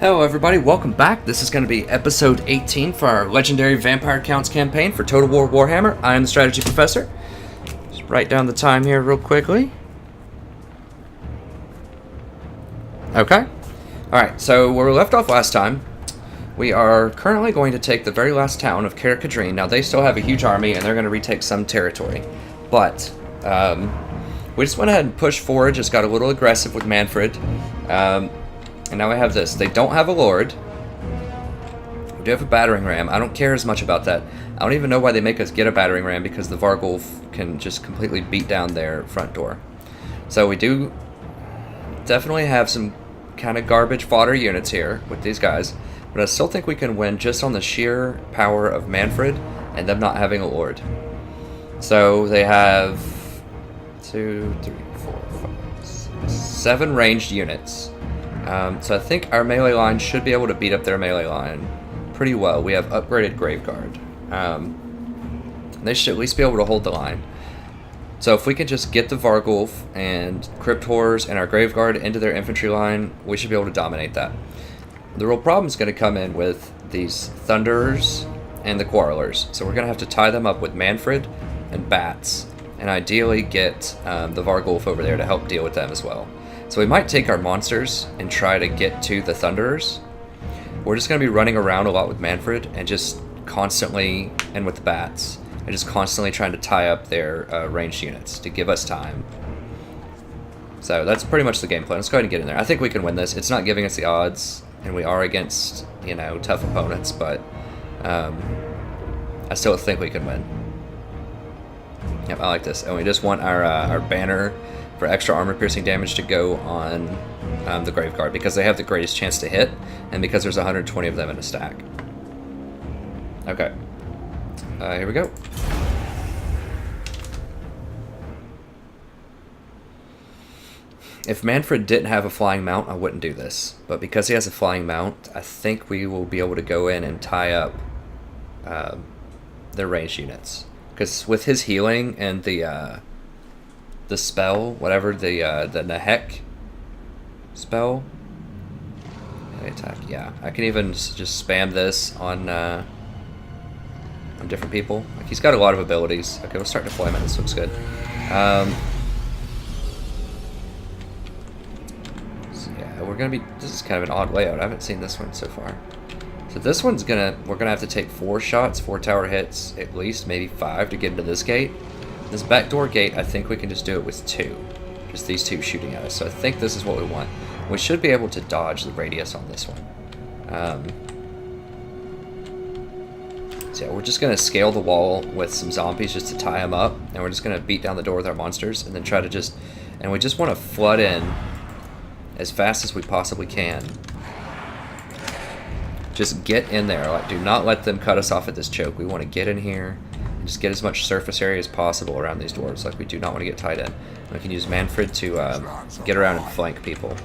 Hello everybody, welcome back. This is going to be episode 18 for our Legendary Vampire Counts campaign for Total War Warhammer. I am the Strategy Professor. Just write down the time here real quickly. Okay. Alright, so where we left off last time, we are currently going to take the very last town of Karakadreen. Now they still have a huge army and they're going to retake some territory. But, we just went ahead and pushed forward, just got a little aggressive with Manfred. And now we have this. They don't have a lord. We do have a battering ram. I don't care as much about that. I don't even know why they make us get a battering ram, because the Vargulf can just completely beat down their front door. So we do definitely have some kind of garbage fodder units here with these guys, but I still think we can win just on the sheer power of Manfred and them not having a lord. So they have 7 ranged units. So I think our melee line should be able to beat up their melee line pretty well. We have upgraded Graveguard. They should at least be able to hold the line. So if we can just get the Vargulf and Crypt Horrors and our Graveguard into their infantry line, we should be able to dominate that. The real problem is going to come in with these Thunderers and the Quarrelers. So we're going to have to tie them up with Manfred and Bats, and ideally get the Vargulf over there to help deal with them as well. So we might take our monsters and try to get to the Thunderers. We're just going to be running around a lot with Manfred and just constantly, and with the Bats, and just constantly trying to tie up their ranged units to give us time. So that's pretty much the game plan. Let's go ahead and get in there. I think we can win this. It's not giving us the odds, and we are against, you know, tough opponents, but I still think we can win. Yep, I like this. And we just want our banner for extra armor piercing damage to go on the Graveguard, because they have the greatest chance to hit, and because there's 120 of them in a stack. Okay. Here we go. If Manfred didn't have a flying mount, I wouldn't do this. But because he has a flying mount, I think we will be able to go in and tie up their ranged units. Because with his healing and the spell, whatever, the Nahek spell, attack, yeah, I can even just spam this on different people. Like, he's got a lot of abilities. Okay, we'll start deployment. This looks good. So yeah, we're gonna be. This is kind of an odd layout. I haven't seen this one so far. So this one's we're gonna have to take 4 shots, 4 tower hits, at least, maybe 5 to get into this gate. This backdoor gate, I think we can just do it with 2. Just these 2 shooting at us. So I think this is what we want. We should be able to dodge the radius on this one. So yeah, we're just gonna scale the wall with some zombies just to tie them up, and we're just gonna beat down the door with our monsters, and then try to and we just want to flood in as fast as we possibly can. Just get in there. Like, do not let them cut us off at this choke. We want to get in here and just get as much surface area as possible around these dwarves. Like, we do not want to get tied in. We can use Manfred to get around and flank people.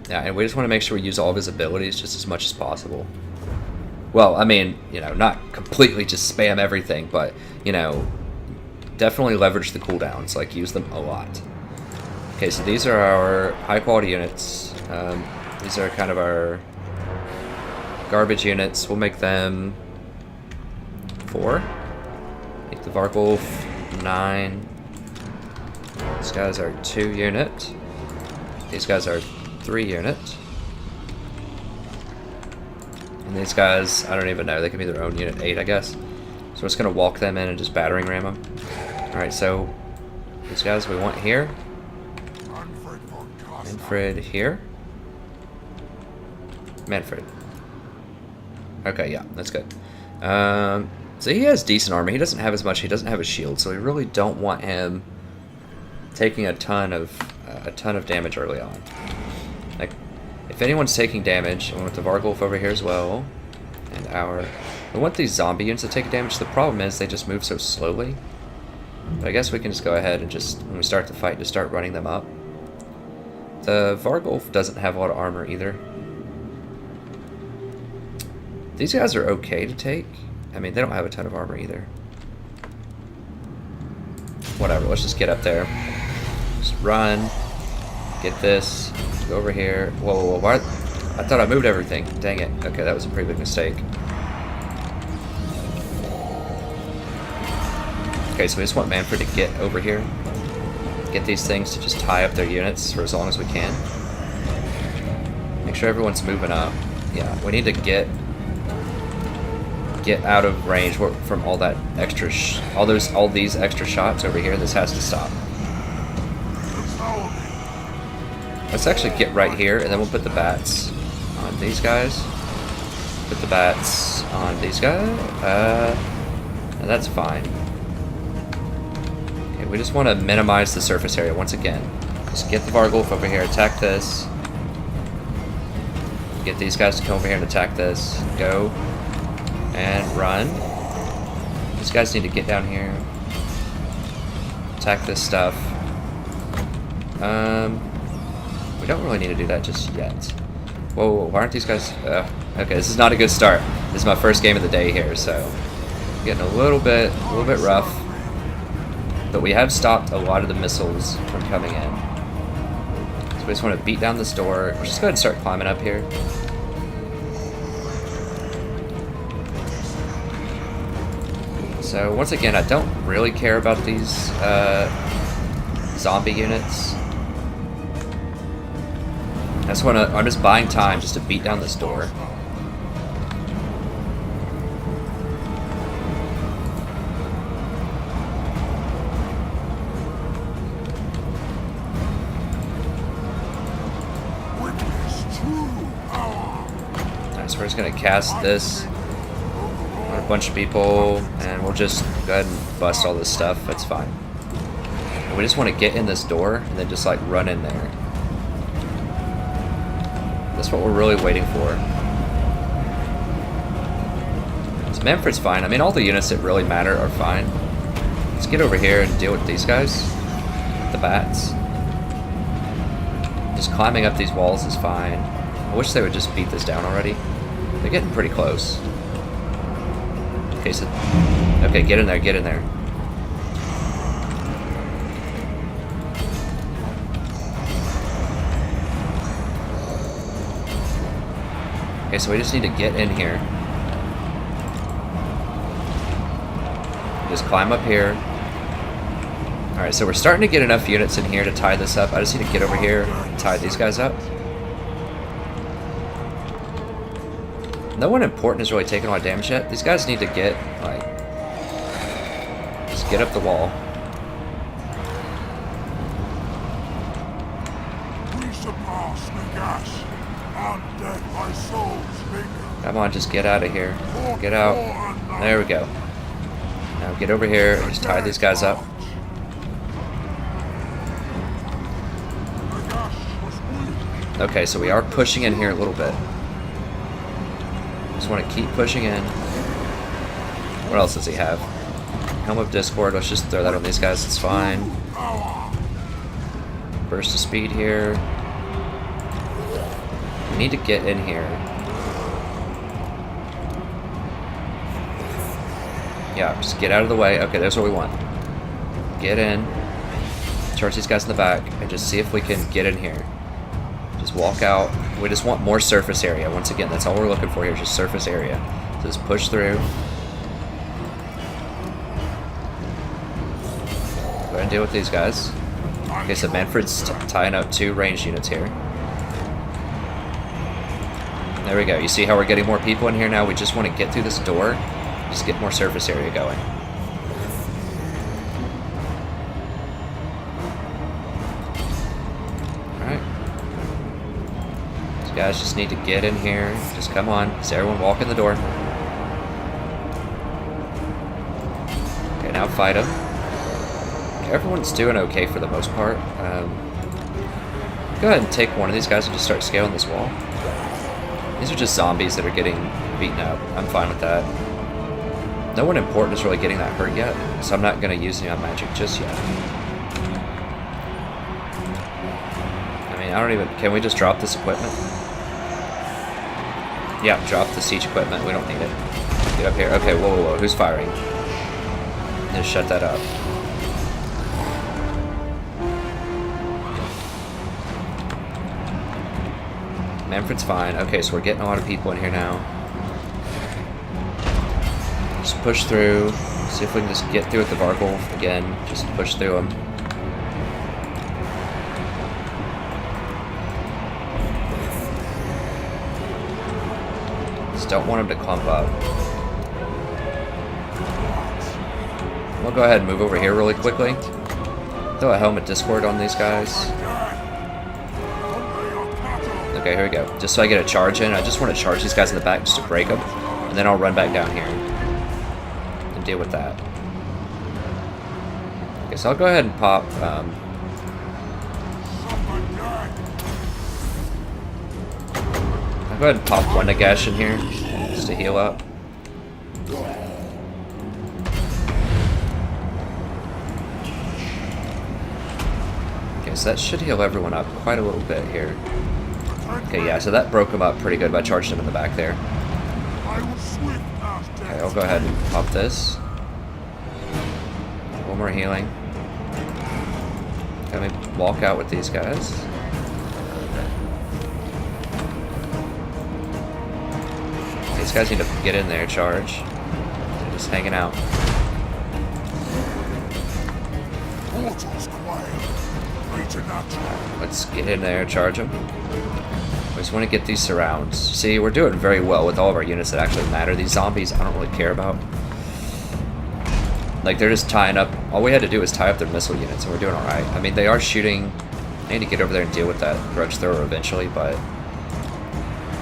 Yeah, and we just want to make sure we use all of his abilities just as much as possible. Well, I mean, you know, not completely just spam everything, but, you know, definitely leverage the cooldowns. Like, use them a lot. Okay, so these are our high-quality units. These are kind of our garbage units. We'll make them 4. Make the Vargulf 9. These guys are 2 unit. These guys are 3 unit. And these guys, I don't even know. They can be their own unit 8, I guess. So we're just going to walk them in and just battering ram them. Alright, so these guys we want here. Manfred here. Manfred. Okay, yeah, that's good. So he has decent armor. He doesn't have as much. He doesn't have a shield, so we really don't want him taking a ton of damage early on. Like, if anyone's taking damage, we want the Vargulf over here as well, and we want these zombie units to take damage. The problem is they just move so slowly. But I guess we can just go ahead and just, when we start the fight, just start running them up. The Vargulf doesn't have a lot of armor either. These guys are okay to take. I mean, they don't have a ton of armor either. Whatever, let's just get up there. Just run. Get this. Go over here. Whoa, whoa, whoa. Why? I thought I moved everything. Dang it. Okay, that was a pretty big mistake. Okay, so we just want Manfred to get over here. Get these things to just tie up their units for as long as we can. Make sure everyone's moving up. Yeah, we need to get out of range from all that extra, all these extra shots over here. This has to stop. Let's actually get right here, and then we'll put the bats on these guys. Put the bats on these guys. And that's fine. Okay, we just want to minimize the surface area once again. Just get the Vargulf over here, attack this. Get these guys to come over here and attack this. Go. And run. These guys need to get down here. Attack this stuff. We don't really need to do that just yet. Whoa, whoa, why aren't these guys... okay, this is not a good start. This is my first game of the day here, so... Getting a little bit rough. But we have stopped a lot of the missiles from coming in. So we just want to beat down this door. We'll just go ahead and start climbing up here. So once again, I don't really care about these zombie units. I'm just buying time just to beat down this door. Alright, so we're just gonna cast this on a bunch of people, and we'll just go ahead and bust all this stuff. That's fine. And we just want to get in this door and then just like run in there. That's what we're really waiting for. So Manfred's fine. I mean, all the units that really matter are fine. Let's get over here and deal with these guys. The bats. Just climbing up these walls is fine. I wish they would just beat this down already. They're getting pretty close. Okay, so... Okay, get in there, get in there. Okay, so we just need to get in here. Just climb up here. Alright, so we're starting to get enough units in here to tie this up. I just need to get over here and tie these guys up. No one important is really taking a lot of damage yet. These guys need to get, like... Just get up the wall. Come on, just get out of here. Get out. There we go. Now get over here and just tie these guys up. Okay, so we are pushing in here a little bit. Just want to keep pushing in. What else does he have? Helm of Discord. Let's just throw that on these guys. It's fine. Burst of speed here. We need to get in here. Yeah, just get out of the way. Okay, that's what we want. Get in. Charge these guys in the back. And just see if we can get in here. Just walk out. We just want more surface area. Once again, that's all we're looking for here. Just surface area. So just push through. Go ahead and deal with these guys. Okay, so Manfred's tying up 2 ranged units here. There we go. You see how we're getting more people in here now? We just want to get through this door. Just get more surface area going. Alright. These guys just need to get in here. Just come on. So everyone walk in the door. Okay, now fight them. Okay, everyone's doing okay for the most part. Go ahead and take one of these guys and just start scaling this wall. These are just zombies that are getting beaten up. I'm fine with that. No one important is really getting that hurt yet, so I'm not going to use any on magic just yet. I mean, I don't even... Can we just drop this equipment? Yeah, drop the siege equipment. We don't need it. Get up here. Okay, whoa, whoa, whoa. Who's firing? Just shut that up. Manfred's fine. Okay, so we're getting a lot of people in here now. Just push through. See if we can just get through with the Vargolf again. Just push through them. Just don't want him to clump up. We'll go ahead and move over here really quickly. Throw a helmet discord on these guys. Okay, here we go. Just so I get a charge in. I just want to charge these guys in the back just to break them. And then I'll run back down here and deal with that. Okay, so I'll go ahead and pop... I'll go ahead and pop one Nagash in here just to heal up. Okay, so that should heal everyone up quite a little bit here. Okay, yeah, so that broke him up pretty good by charging him in the back there. Okay, I'll go ahead and pop this. One more healing. Let me walk out with these guys. These guys need to get in there, charge. They're just hanging out. Let's get in there, charge them. We just want to get these surrounds. See, we're doing very well with all of our units that actually matter. These zombies, I don't really care about. Like, they're just tying up. All we had to do was tie up their missile units, and we're doing alright. I mean, they are shooting. I need to get over there and deal with that grudge thrower eventually, but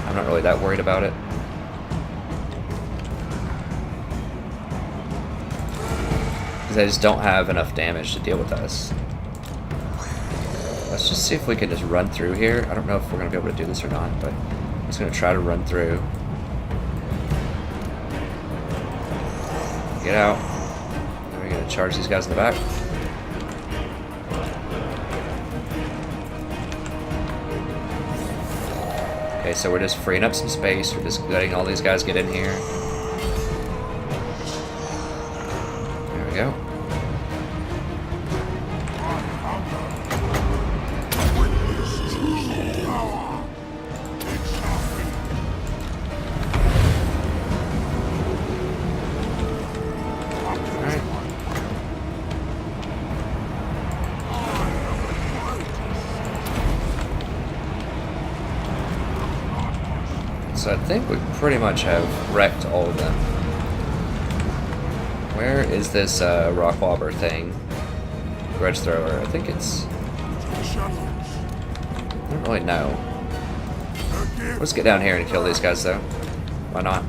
I'm not really that worried about it. Because I just don't have enough damage to deal with us. Let's just see if we can just run through here. I don't know if we're going to be able to do this or not, but I'm just going to try to run through. Get out. Then we're going to charge these guys in the back. Okay, so we're just freeing up some space. We're just letting all these guys get in here. There we go. So I think we pretty much have wrecked all of them. Where is this rock wobber thing? Grudge thrower. I think it's... I don't really know. Let's get down here and kill these guys though. Why not?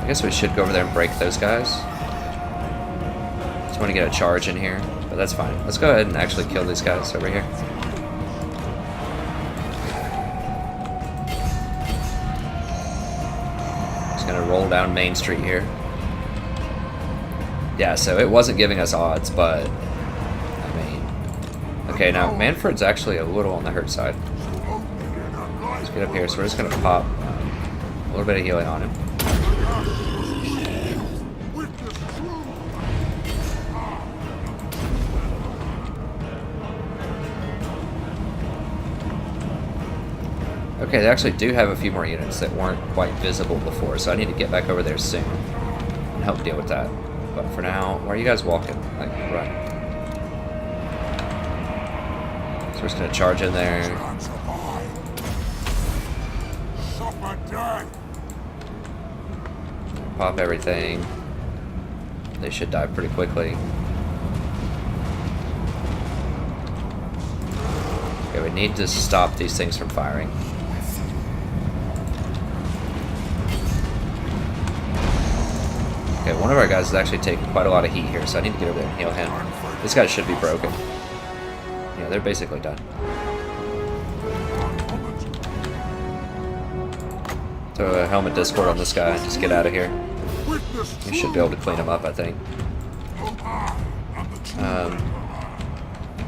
I guess we should go over there and break those guys. Want to get a charge in here, but that's fine. Let's go ahead and actually kill these guys over here. Just gonna roll down Main Street here. Yeah, so it wasn't giving us odds, but I mean, okay, now Manfred's actually a little on the hurt side. Let's get up here. So we're just gonna pop a little bit of healing on him. Okay, they actually do have a few more units that weren't quite visible before, so I need to get back over there soon and help deal with that. But for now, where are you guys walking? Like, run. So we're just gonna charge in there. Pop everything. They should die pretty quickly. Okay, we need to stop these things from firing. Okay, one of our guys is actually taking quite a lot of heat here, so I need to get over there and heal him. This guy should be broken. Yeah, they're basically done. Throw a helmet discord on this guy and just get out of here. You should be able to clean him up, I think.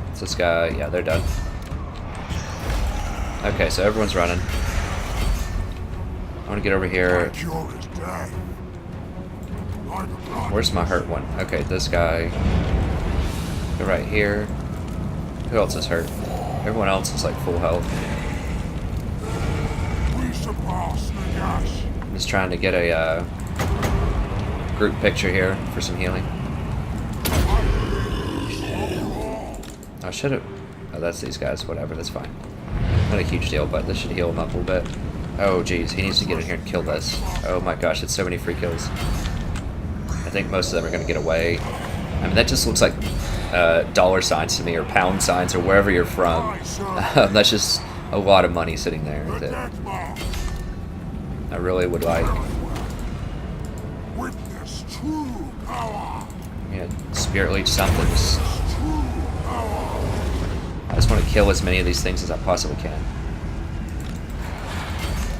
It's this guy. Yeah, they're done. Okay, so everyone's running. I want to get over here. Where's my hurt one? Okay, this guy. Go right here. Who else is hurt? Everyone else is like full health. I'm just trying to get a group picture here for some healing. I should have... Oh, that's these guys. Whatever, that's fine. Not a huge deal, but this should heal him up a little bit. Oh, geez, he needs to get in here and kill this. Oh my gosh, it's so many free kills. I think most of them are going to get away. I mean, that just looks like dollar signs to me, or pound signs, or wherever you're from. That's just a lot of money sitting there that I really would like. Yeah, Spirit Leech something. I just want to kill as many of these things as I possibly can.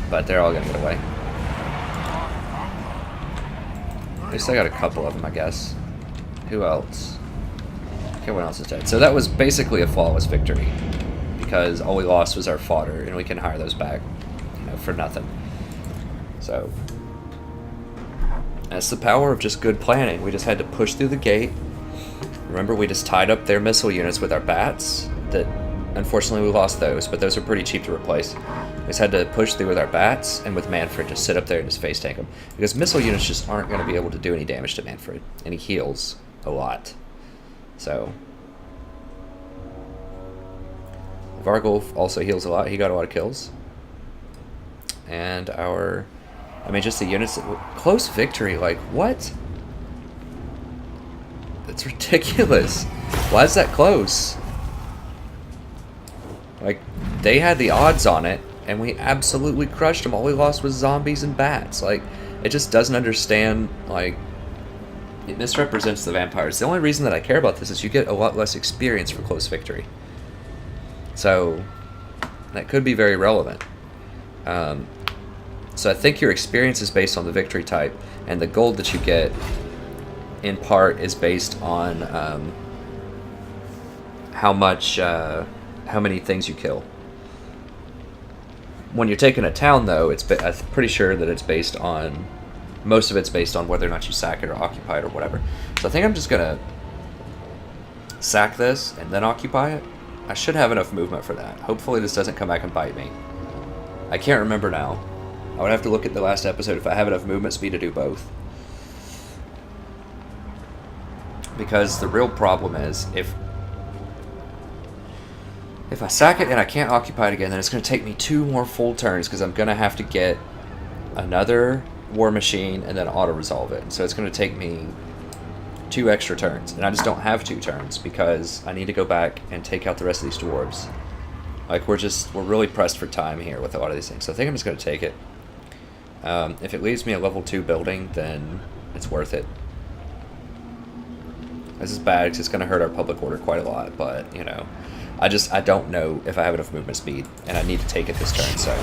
But they're all going to get away. At least I got a couple of them, I guess. Who else? Everyone else is dead. So that was basically a flawless victory. Because all we lost was our fodder, and we can hire those back, you know, for nothing. So that's the power of just good planning. We just had to push through the gate. Remember, we just tied up their missile units with our bats. That unfortunately we lost those, but those are pretty cheap to replace. We just had to push through with our bats, and with Manfred just sit up there and just face tank them. Because missile units just aren't going to be able to do any damage to Manfred, and he heals a lot. So Vargolf also heals a lot. He got a lot of kills. And our... I mean, just the units... Close victory, like, what? It's ridiculous. Why is that close? Like, they had the odds on it, and we absolutely crushed them. All we lost was zombies and bats. Like, it just doesn't understand, like... It misrepresents the vampires. The only reason that I care about this is you get a lot less experience for close victory. So, that could be very relevant. So I think your experience is based on the victory type, and the gold that you get, in part, is based on how many things you kill. When you're taking a town, though, I'm pretty sure that it's based on... Most of it's based on whether or not you sack it or occupy it or whatever. So I think I'm just going to sack this and then occupy it. I should have enough movement for that. Hopefully this doesn't come back and bite me. I can't remember now. I would have to look at the last episode if I have enough movement speed to do both. Because the real problem is, if I sack it and I can't occupy it again, then it's going to take me 2 more full turns, because I'm going to have to get another war machine and then auto-resolve it. So it's going to take me 2 extra turns. And I just don't have 2 turns, because I need to go back and take out the rest of these dwarves. Like, we're really pressed for time here with a lot of these things. So I think I'm just going to take it. If it leaves me a level 2 building, then it's worth it. This is bad because it's going to hurt our public order quite a lot, but, you know, I don't know if I have enough movement speed, and I need to take it this turn, so...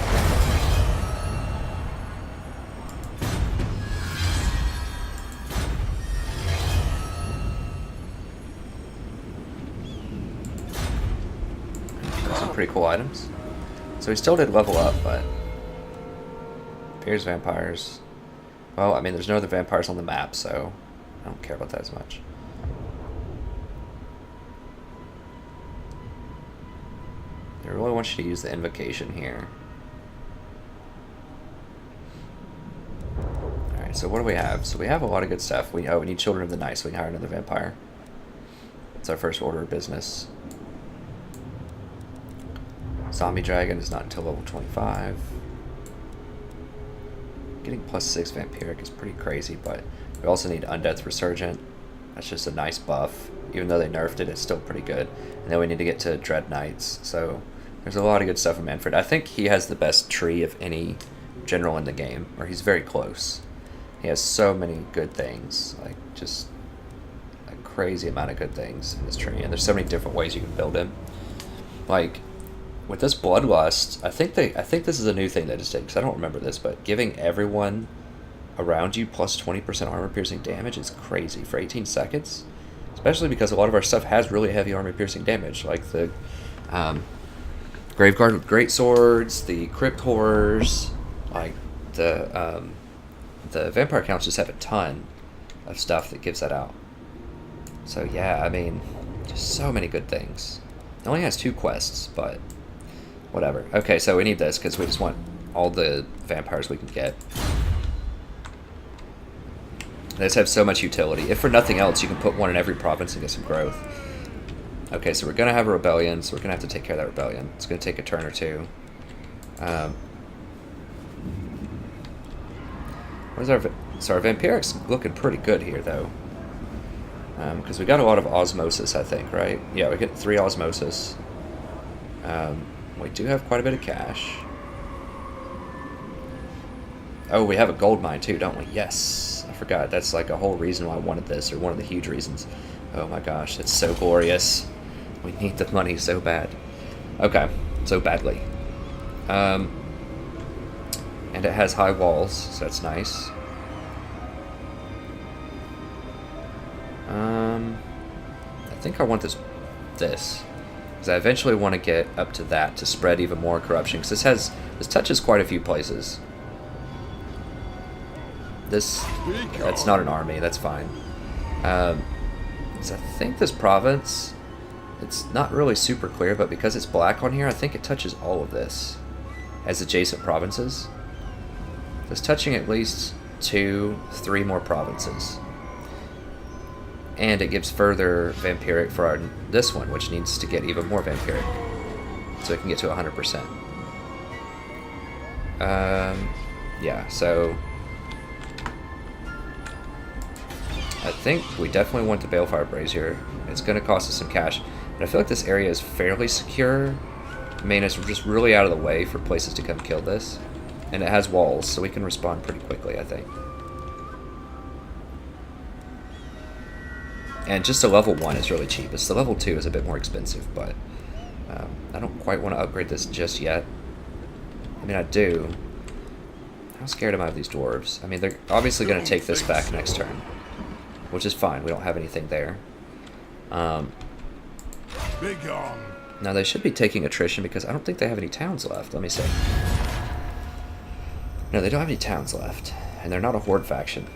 Some pretty cool items. So we still did level up, but... Here's vampires. Well, I mean, there's no other vampires on the map, so I don't care about that as much. I really want you to use the invocation here. Alright, so what do we have? So we have a lot of good stuff. We need Children of the Night, so we can hire another vampire. It's our first order of business. Zombie Dragon is not until level 25. Getting +6 Vampiric is pretty crazy, but we also need Undeath Resurgent. That's just a nice buff. Even though they nerfed it, it's still pretty good. And then we need to get to Dread Knights. So there's a lot of good stuff in Manfred. I think he has the best tree of any general in the game, or he's very close. He has so many good things, like just a crazy amount of good things in this tree. And there's so many different ways you can build him. Like, with this Bloodlust, I think this is a new thing they just did, because I don't remember this, but giving everyone around you plus 20% armor-piercing damage is crazy for 18 seconds. Especially because a lot of our stuff has really heavy armor-piercing damage, like the Graveguard with Great Swords, the Crypt Horrors, like the Vampire Counts just have a ton of stuff that gives that out. So yeah, I mean, just so many good things. It only has 2 quests, but whatever. Okay, so we need this because we just want all the vampires we can get. They just have so much utility. If for nothing else, you can put one in every province and get some growth. Okay, so we're going to have a rebellion, so we're going to have to take care of that rebellion. It's going to take a turn or 2. So our vampiric's looking pretty good here, though. Because we got a lot of osmosis, I think, right? Yeah, we get 3 osmosis. We do have quite a bit of cash. Oh, we have a gold mine, too, don't we? Yes. I forgot. That's like a whole reason why I wanted this, or one of the huge reasons. Oh my gosh, it's so glorious. We need the money so bad. Okay, so badly. And it has high walls, so that's nice. I think I want this, because I eventually want to get up to that to spread even more corruption. Because this touches quite a few places. That's not an army. That's fine. So I think this province, it's not really super clear, but because it's black on here, I think it touches all of this as adjacent provinces. So it's touching at least 2, 3 more provinces. And it gives further vampiric for this one, which needs to get even more vampiric. So it can get to 100%. Yeah, so I think we definitely want the Balefire Brazier. It's going to cost us some cash. But I feel like this area is fairly secure. I mean, it's just really out of the way for places to come kill this. And it has walls, so we can respond pretty quickly, I think. And just a level 1 is really cheap. It's the level 2 is a bit more expensive, but I don't quite want to upgrade this just yet. I mean, I do. How scared am I of these dwarves? I mean, they're obviously going to take this back next turn, which is fine. We don't have anything there. Now, they should be taking attrition because I don't think they have any towns left. Let me see. No, they don't have any towns left, and they're not a horde faction.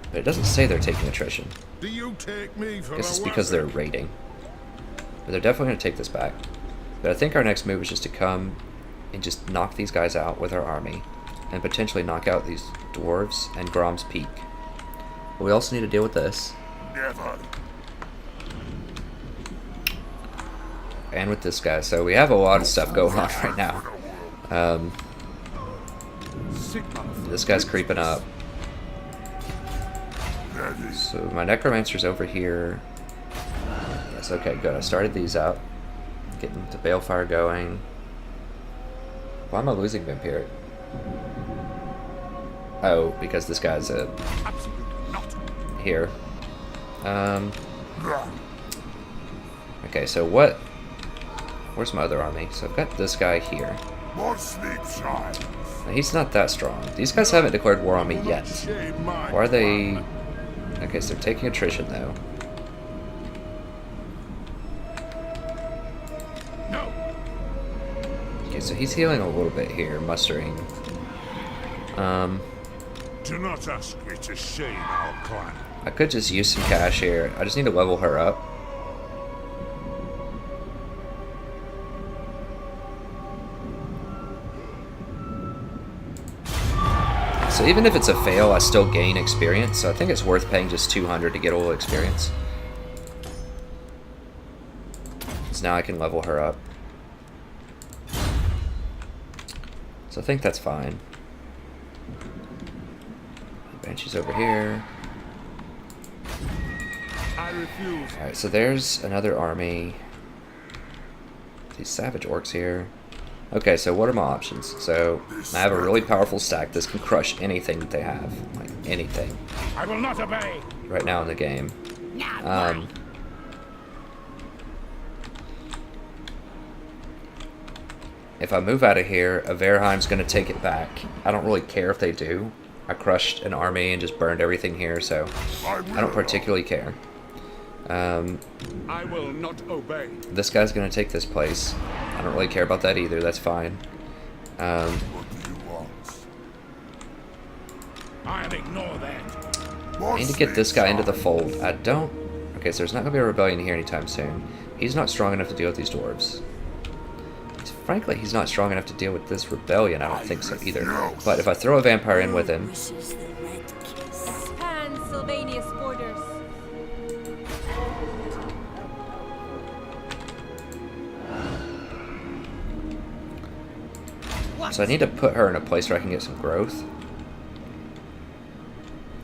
But it doesn't say they're taking attrition. Do you take me for I guess it's because they're raiding. But they're definitely going to take this back. But I think our next move is just to come and just knock these guys out with our army. And potentially knock out these dwarves and Grom's Peak. But we also need to deal with this. Never. And with this guy. So we have a lot of stuff going on right now. This guy's creeping up. So my necromancer's over here. Yes, okay, good. I started these out. Getting the balefire going. Why am I losing vampiric? Oh, because this guy's here. Okay, so what? Where's my other army? So I've got this guy here. Now, he's not that strong. These guys haven't declared war on me yet. Why are they? Okay, so they're taking attrition though. Okay, so he's healing a little bit here, mustering. Do not ask me to shame our clan. I could just use some cash here. I just need to level her up. So even if it's a fail, I still gain experience. So I think it's worth paying just 200 to get a little experience. So now I can level her up. So I think that's fine. Banshee's over here. Alright, so there's another army. These savage orcs here. Okay, so what are my options? So I have a really powerful stack. This can crush anything that they have. Like, anything. I will not obey. Right now in the game. If I move out of here, Averheim's going to take it back. I don't really care if they do. I crushed an army and just burned everything here, so I don't particularly care. I will not obey. This guy's going to take this place. I don't really care about that either. That's fine. What do you want? I'll ignore that. I need to get this guy into the fold. I don't... Okay, so there's not going to be a rebellion here anytime soon. He's not strong enough to deal with these dwarves. Frankly, he's not strong enough to deal with this rebellion. I don't think so either. But if I throw a vampire in with him... Expand Sylvania's borders. So I need to put her in a place where I can get some growth.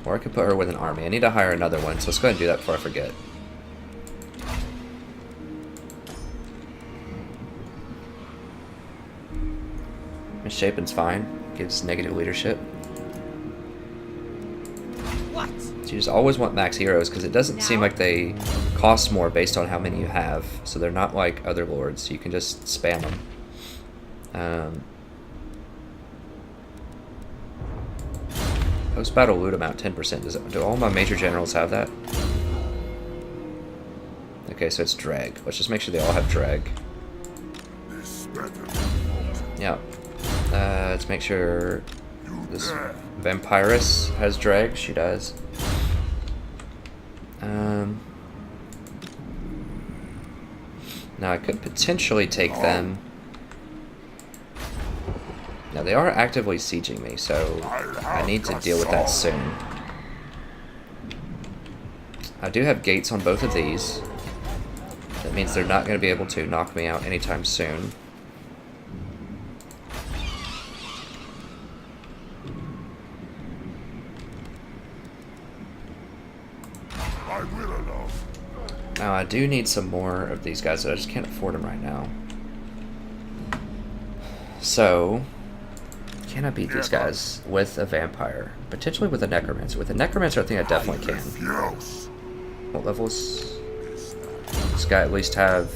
Or I could put her with an army. I need to hire another one, so let's go ahead and do that before I forget. Misshapen's fine. Gives negative leadership. What? So you just always want max heroes, because it doesn't seem like they cost more based on how many you have. So they're not like other lords. You can just spam them. Post-battle loot amount 10%. Do all my major generals have that? Okay, so it's drag. Let's just make sure they all have drag. Yeah. Let's make sure this Vampirus has drag. She does. Now I could potentially take them. Now they are actively sieging me, so I need to deal with that soon. I do have gates on both of these. That means they're not going to be able to knock me out anytime soon. Now I do need some more of these guys, but I just can't afford them right now. So, can I beat these guys with a vampire? Potentially with a necromancer. With a necromancer, I think I definitely can. What levels? This guy at least have...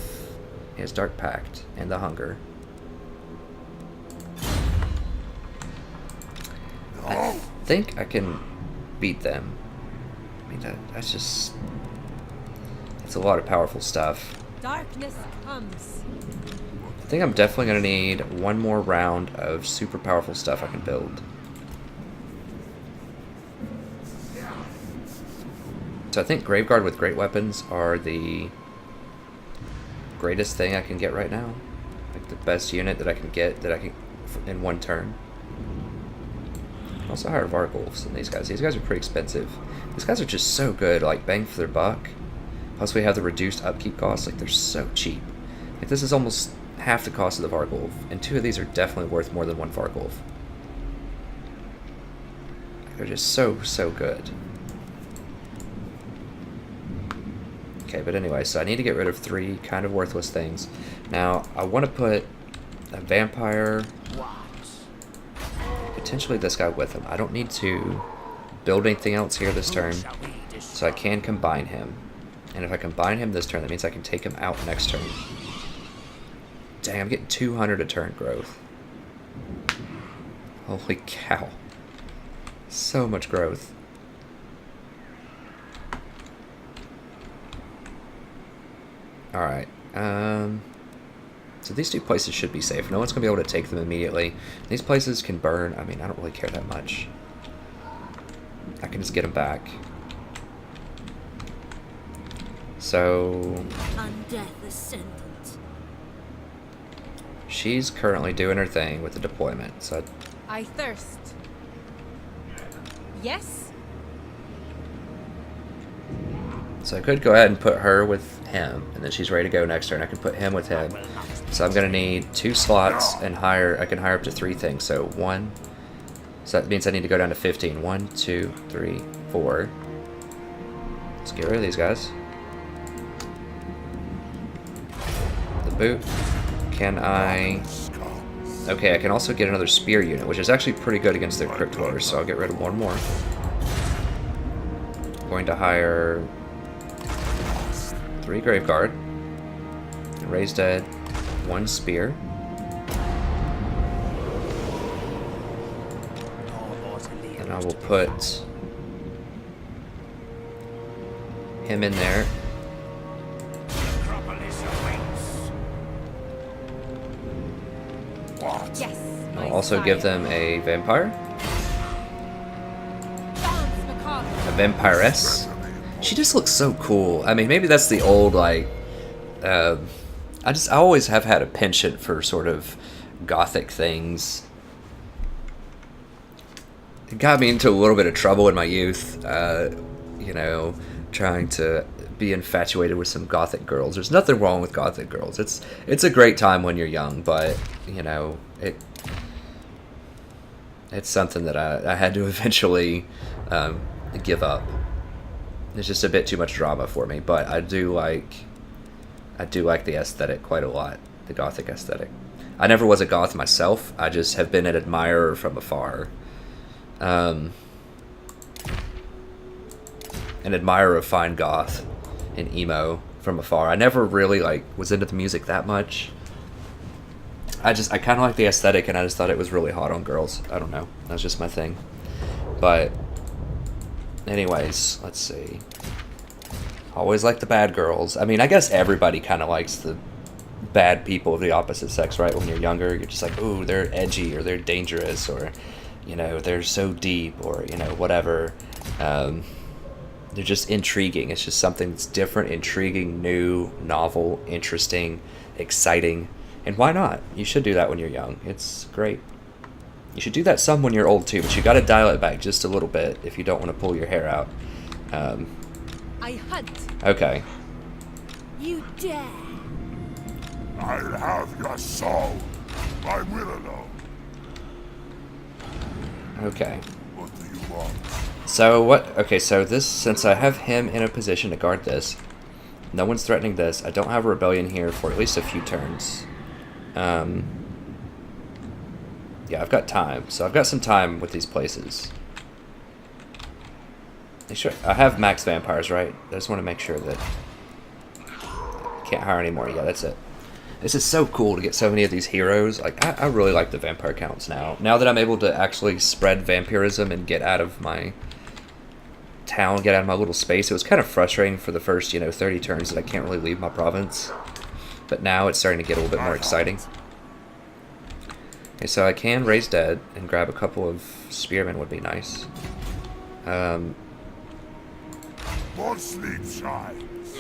He has Dark Pact and the Hunger. I think I can beat them. I mean, that's just... It's a lot of powerful stuff. Darkness comes. I think I'm definitely going to need one more round of super powerful stuff I can build. So I think Graveguard with great weapons are the greatest thing I can get right now. Like the best unit that I can get that I can in one turn. I can also hire Vargulfs than these guys. These guys are pretty expensive. These guys are just so good, like bang for their buck. Plus we have the reduced upkeep costs, like they're so cheap. Like this is almost half the cost of the Vargulf, and two of these are definitely worth more than one Vargulf. They're just so good. Okay, but anyway, so I need to get rid of three kind of worthless things. Now, I want to put a vampire, potentially this guy with him. I don't need to build anything else here this turn, so I can combine him. And if I combine him this turn, that means I can take him out next turn. Dang, I'm getting 200 a turn growth. Holy cow. So much growth. Alright, so these two places should be safe. No one's going to be able to take them immediately. These places can burn. I mean, I don't really care that much. I can just get them back. So... Undeath ascendant. She's currently doing her thing with the deployment, so... I thirst. Yes? So I could go ahead and put her with him, and then she's ready to go next turn. I can put him with him. So I'm going to need 2 slots and hire... I can hire up to 3 things. So 1... So that means I need to go down to 15. 1, 2, 3, 4. Let's get rid of these guys. The boot. Can I... Okay, I can also get another spear unit, which is actually pretty good against their crypt dwellers, so I'll get rid of one more. I'm going to hire 3 Graveguard, raise dead, 1 spear. And I will put him in there. Yes. I'll also give them a vampire. Dance macabre. A vampiress. She just looks so cool. I mean, maybe that's the old, like, I always have had a penchant for sort of gothic things. It got me into a little bit of trouble in my youth, you know, trying to be infatuated with some gothic girls. There's nothing wrong with gothic girls. It's a great time when you're young, but, you know, it's something that I had to eventually give up. It's just a bit too much drama for me, but I do like the aesthetic quite a lot, the gothic aesthetic. I never was a goth myself. I just have been an admirer from afar. An admirer of fine goth and emo from afar. I never really was into the music that much. I kind of like the aesthetic, and I just thought it was really hot on girls. I don't know. That's just my thing. But anyways, let's see. Always like the bad girls. I mean, I guess everybody kind of likes the bad people of the opposite sex, right? When you're younger, you're just like, ooh, they're edgy, or they're dangerous, or, you know, they're so deep, or, you know, whatever. They're just intriguing. It's just something that's different, intriguing, new, novel, interesting, exciting. And why not? You should do that when you're young. It's great. You should do that some when you're old too, but you got to dial it back just a little bit if you don't want to pull your hair out. I hunt. Okay. You dare. I'll have your soul. I will alone. Okay. What do you want? So what? Okay, so this, since I have him in a position to guard this, no one's threatening this. I don't have a rebellion here for at least a few turns. Yeah, I've got time. So I've got some time with these places. Sure, I have max vampires, right? I just want to make sure that I can't hire any more. Yeah, that's it. This is so cool to get so many of these heroes. Like, I really like the vampire counts now. Now that I'm able to actually spread vampirism and get out of my town, get out of my little space. It was kind of frustrating for the first, 30 turns that I can't really leave my province. But now it's starting to get a little bit more exciting. Okay, so I can raise dead and grab a couple of spearmen would be nice. More sleep shines.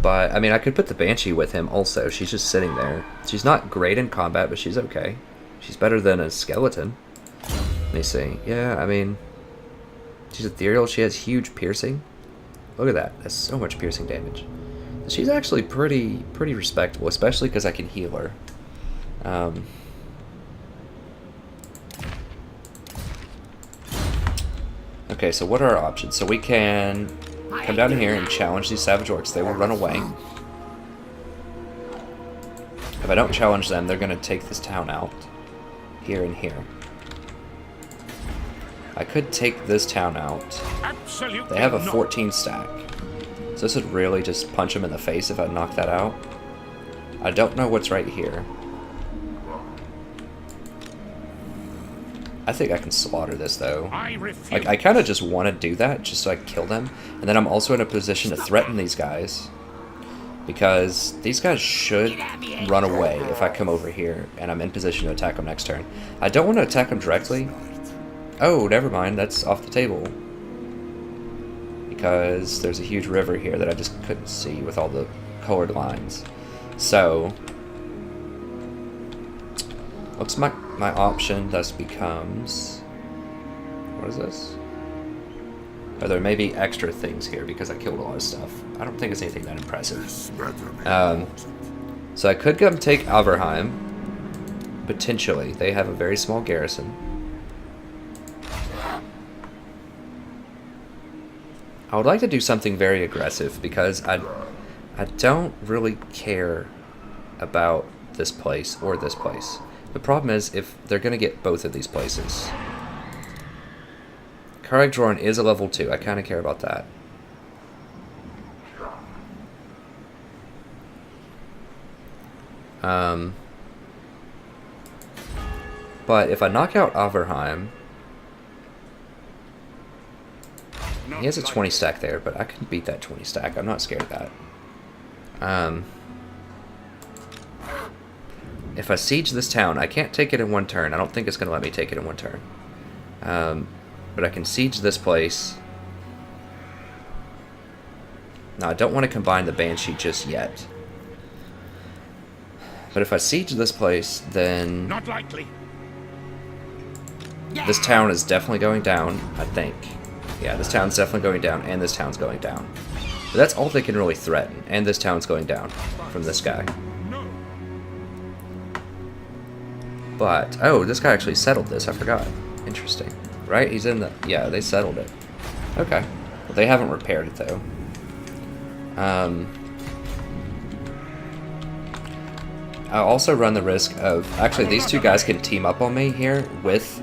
But, I mean, I could put the Banshee with him also. She's just sitting there. She's not great in combat, but she's okay. She's better than a skeleton. Let me see. Yeah, I mean, she's ethereal. She has huge piercing. Look at that. That's so much piercing damage. She's actually pretty respectable, especially because I can heal her. Okay, so what are our options? So we can come down here and challenge these savage orcs. They will run away. If I don't challenge them, they're going to take this town out. Here and here. I could take this town out. Absolutely. They have a 14 stack. So this would really just punch them in the face if I knock that out. I don't know what's right here. I think I can slaughter this, though. Like, I kind of just want to do that, just so I can kill them. And then I'm also in a position to threaten these guys. Because these guys should run away if I come over here, and I'm in position to attack them next turn. I don't want to attack them directly. Oh, never mind, that's off the table. Because there's a huge river here that I just couldn't see with all the colored lines. So, looks like my option thus becomes... What is this? Oh, there may be extra things here because I killed a lot of stuff. I don't think it's anything that impressive. So I could come take Alverheim. Potentially. They have a very small garrison. I would like to do something very aggressive because I don't really care about this place or this place. The problem is if they're going to get both of these places. Karagdorn is a level 2. I kind of care about that. But if I knock out Averheim, he has a 20 stack there, but I can beat that 20 stack. I'm not scared of that. If I siege this town, I can't take it in one turn. I don't think it's going to let me take it in one turn. But I can siege this place Now, I don't want to combine the Banshee just yet. But if I siege this place, then Not likely. this town is definitely going down, I think. Yeah, this town's definitely going down, and this town's going down. But that's all they can really threaten, and this town's going down from this guy. No. But, oh, this guy actually settled this, I forgot. Interesting. Right? He's in the... Yeah, they settled it. Okay. Well, they haven't repaired it, though. I'll also run the risk of... Actually, these two guys can team up on me here with...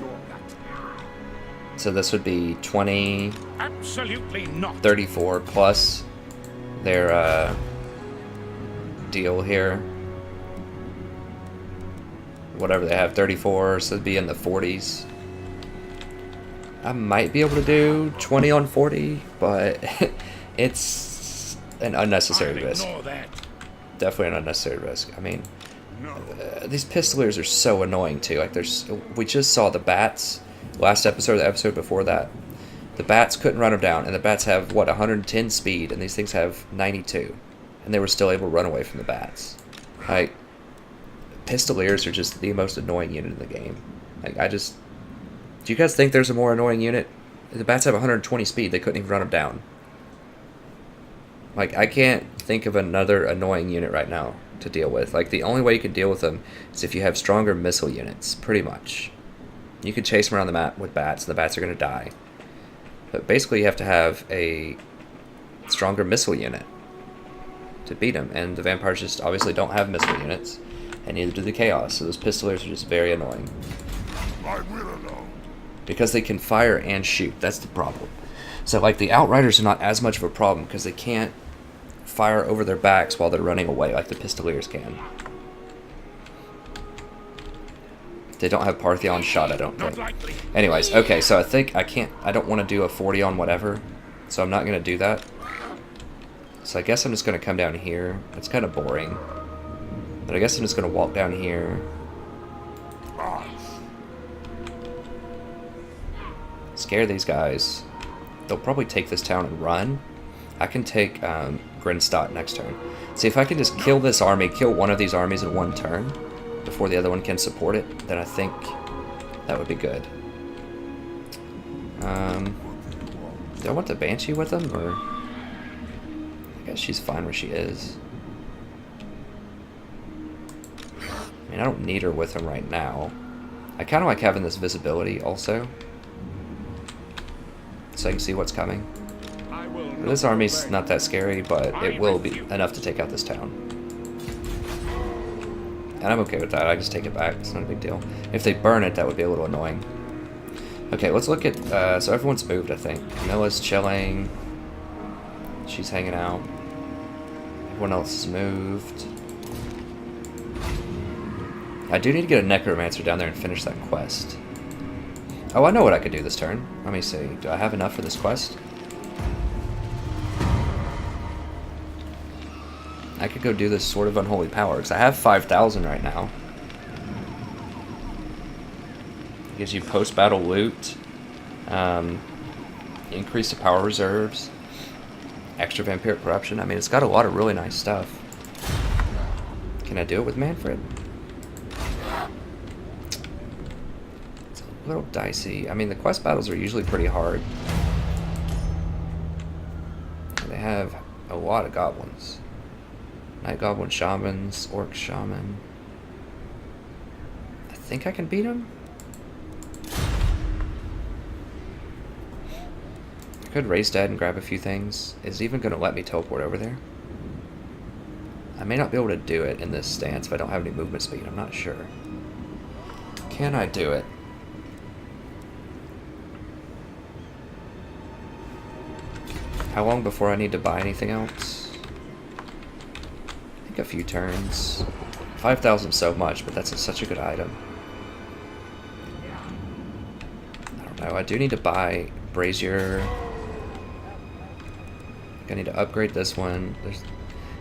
So this would be 20... Absolutely not. 34 plus their deal here. Whatever they have, 34, so it'd be in the 40s. I might be able to do 20 on 40, but it's an unnecessary risk. That. Definitely an unnecessary risk. I mean, No. these pistoliers are so annoying too. Like, we just saw the bats last episode, the episode before that. The bats couldn't run them down, and the bats have, what, 110 speed, and these things have 92. And they were still able to run away from the bats. Like, pistoliers are just the most annoying unit in the game. Like, do you guys think there's a more annoying unit? The bats have 120 speed, they couldn't even run them down. Like, I can't think of another annoying unit right now to deal with. Like, the only way you can deal with them is if you have stronger missile units, pretty much. You can chase them around the map with bats, and the bats are going to die. But basically, you have to have a stronger missile unit to beat them. And the vampires just obviously don't have missile units, and neither do the chaos. So those pistoliers are just very annoying. I will alone. Because they can fire and shoot. That's the problem. So, like, the Outriders are not as much of a problem because they can't fire over their backs while they're running away like the pistoliers can. They don't have Partheon shot, I don't Not think. likely. Anyways, okay, so I don't want to do a 40 on whatever, so I'm not going to do that. So I guess I'm just going to come down here. It's kind of boring. But I guess I'm just going to walk down here. Scare these guys. They'll probably take this town and run. I can take Grinstadt next turn. See, if I can just kill this army, kill one of these armies in one turn, before the other one can support it, then I think that would be good. Do I want the Banshee with them, or... I guess she's fine where she is. I mean, I don't need her with him right now. I kind of like having this visibility also, so I can see what's coming. This army's not that scary, but it will be enough to take out this town. And I'm okay with that, I just take it back, it's not a big deal. If they burn it, that would be a little annoying. Okay, let's look at, so everyone's moved, I think. Camilla's chilling. She's hanging out. Everyone else is moved. I do need to get a Necromancer down there and finish that quest. Oh, I know what I could do this turn. Let me see, do I have enough for this quest? I could go do this Sword of Unholy Power, because I have 5,000 right now. It gives you post-battle loot, increase the power reserves, extra vampiric corruption. I mean, it's got a lot of really nice stuff. Can I do it with Manfred? It's a little dicey. I mean, the quest battles are usually pretty hard. They have a lot of goblins. Night Goblin Shamans, Orc Shaman. I think I can beat him? I could raise dead and grab a few things. Is it even going to let me teleport over there? I may not be able to do it in this stance if I don't have any movement speed. I'm not sure. Can I do it? How long before I need to buy anything else? I think a few turns. 5,000 so much, but that's such a good item. I don't know. I do need to buy Brazier. I need to upgrade this one.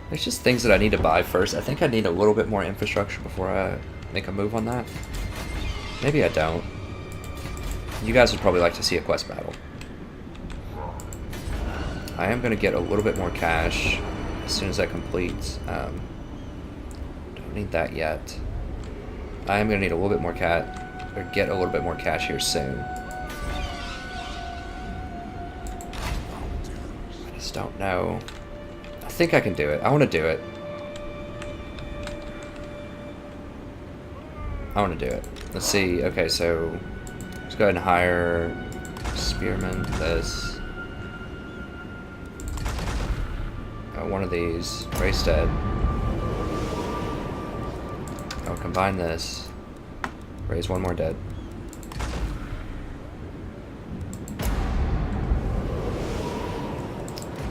There's just things that I need to buy first. I think I need a little bit more infrastructure before I make a move on that. Maybe I don't. You guys would probably like to see a quest battle. I am going to get a little bit more cash as soon as that completes. Don't need that yet. I am going to need a little bit more get a little bit more cash here soon. I just don't know. I think I can do it. I want to do it. I want to do it. Let's see. Okay, so let's go ahead and hire Spearman. This. One of these. Race dead. I'll combine this. Raise one more dead.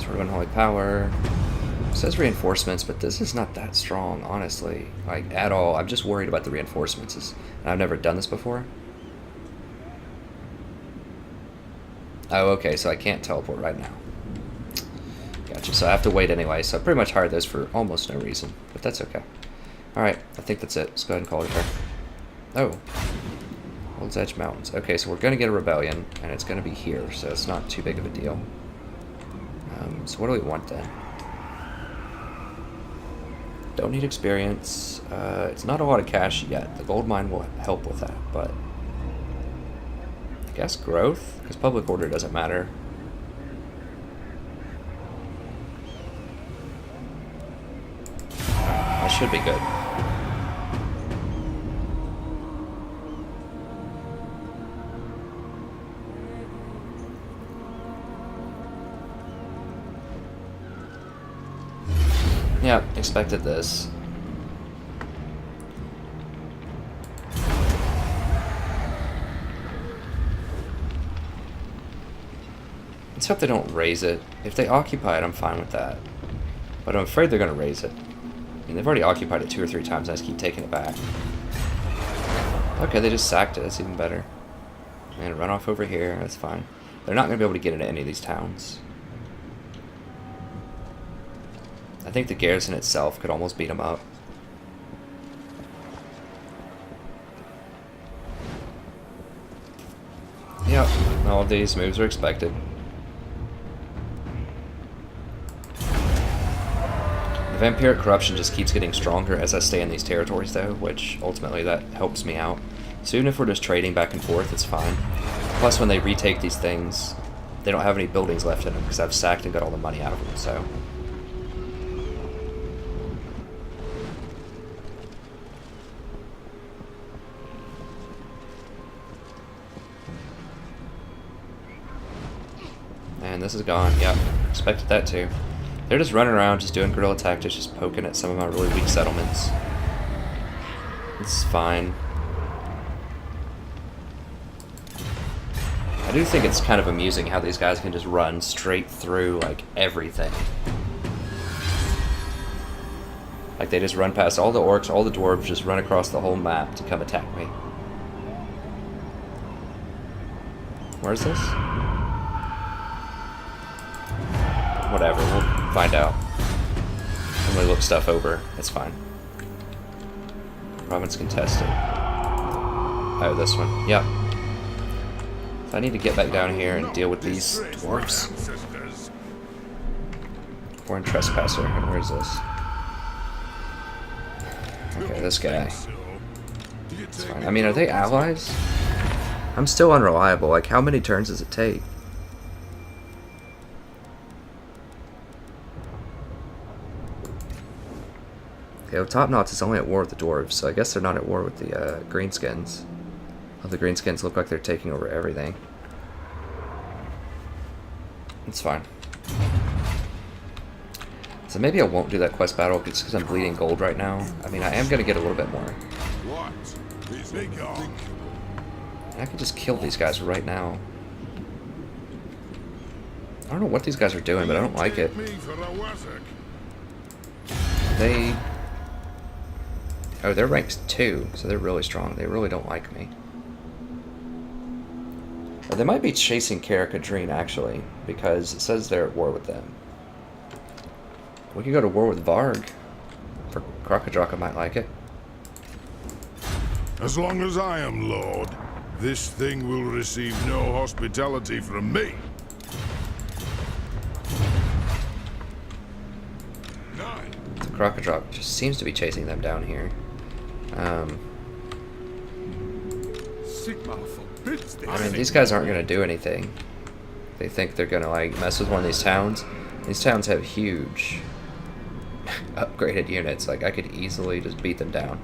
So we're doing Holy Power. It says reinforcements, but this is not that strong, honestly. Like, at all. I'm just worried about the reinforcements. And I've never done this before. Oh, okay, so I can't teleport right now. Gotcha, so I have to wait anyway, so I pretty much hired those for almost no reason. But that's okay. Alright, I think that's it. Let's go ahead and call it a turn. Oh. Old's Edge Mountains. Okay, so we're going to get a rebellion, and it's going to be here, so it's not too big of a deal. So what do we want then? Don't need experience. It's not a lot of cash yet. The gold mine will help with that, but I guess growth, because public order doesn't matter. That should be good. Yeah, expected this. Let's hope they don't raise it. If they occupy it, I'm fine with that. But I'm afraid they're going to raise it. I mean, they've already occupied it 2 or 3 times, and I just keep taking it back. Okay, they just sacked it. That's even better. And run off over here. That's fine. They're not going to be able to get into any of these towns. I think the garrison itself could almost beat them up. Yep, all of these moves are expected. The vampiric corruption just keeps getting stronger as I stay in these territories, though, which ultimately that helps me out. So even if we're just trading back and forth, it's fine. Plus, when they retake these things, they don't have any buildings left in them because I've sacked and got all the money out of them, so... And this is gone. Yep, expected that too. They're just running around, just doing guerrilla tactics, just poking at some of my really weak settlements. It's fine. I do think it's kind of amusing how these guys can just run straight through, like, everything. Like, they just run past all the orcs, all the dwarves, just run across the whole map to come attack me. Where's this? Whatever, we'll find out. I'm gonna look stuff over. It's fine. Province contested. Oh, this one. Yep. So I need to get back down here and deal with these dwarves. Foreign trespasser. Where is this? Okay, this guy. It's fine. I mean, are they allies? I'm still unreliable. Like, how many turns does it take? Okay, well, Top Knots is only at war with the dwarves, so I guess they're not at war with the greenskins. Well, the greenskins look like they're taking over everything. It's fine. So maybe I won't do that quest battle just because I'm bleeding gold right now. I mean, I am going to get a little bit more. I can just kill these guys right now. I don't know what these guys are doing, but I don't like it. They... Oh, they're ranked 2, so they're really strong. They really don't like me. Or they might be chasing Karakadreen, actually, because it says they're at war with them. We could go to war with Varg. For Krokodraka might like it. As long as I am Lord, this thing will receive no hospitality from me. Crocodile just seems to be chasing them down here. Sigma forbids this. I mean, these guys aren't going to do anything. They think they're going to, like, mess with one of these towns. These towns have huge upgraded units. Like, I could easily just beat them down.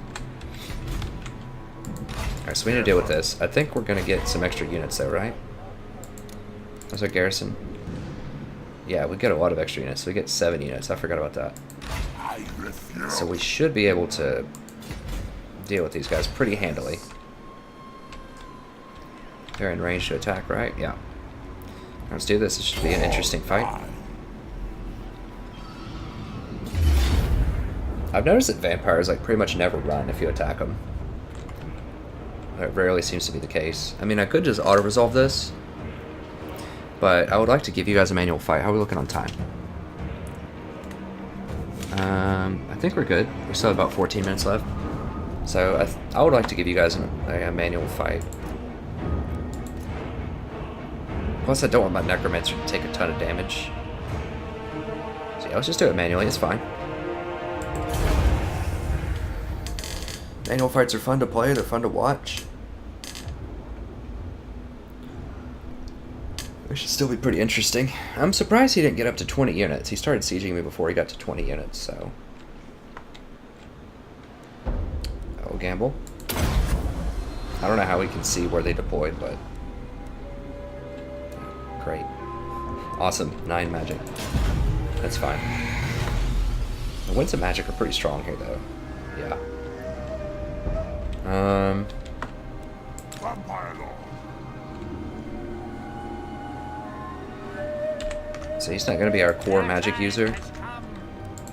Alright, so we need to deal with this. I think we're going to get some extra units, though, right? That's our garrison. Yeah, we get a lot of extra units. We get 7 units. I forgot about that. I refuse. So we should be able to deal with these guys pretty handily. They're in range to attack, right? Yeah. Let's do this. This should be an interesting fight. I've noticed that vampires like pretty much never run if you attack them. That rarely seems to be the case. I mean, I could just auto-resolve this, but I would like to give you guys a manual fight. How are we looking on time? I think we're good. We still have about 14 minutes left. So I would like to give you guys a manual fight. Plus, I don't want my necromancer to take a ton of damage. So yeah, let's just do it manually. It's fine. Manual fights are fun to play. They're fun to watch. They should still be pretty interesting. I'm surprised he didn't get up to 20 units. He started sieging me before he got to 20 units, so... Oh, gamble. I don't know how we can see where they deployed, but... Great. Awesome. 9 magic. That's fine. The winds of magic are pretty strong here, though. Yeah. Vampire Lord. So he's not going to be our core magic user.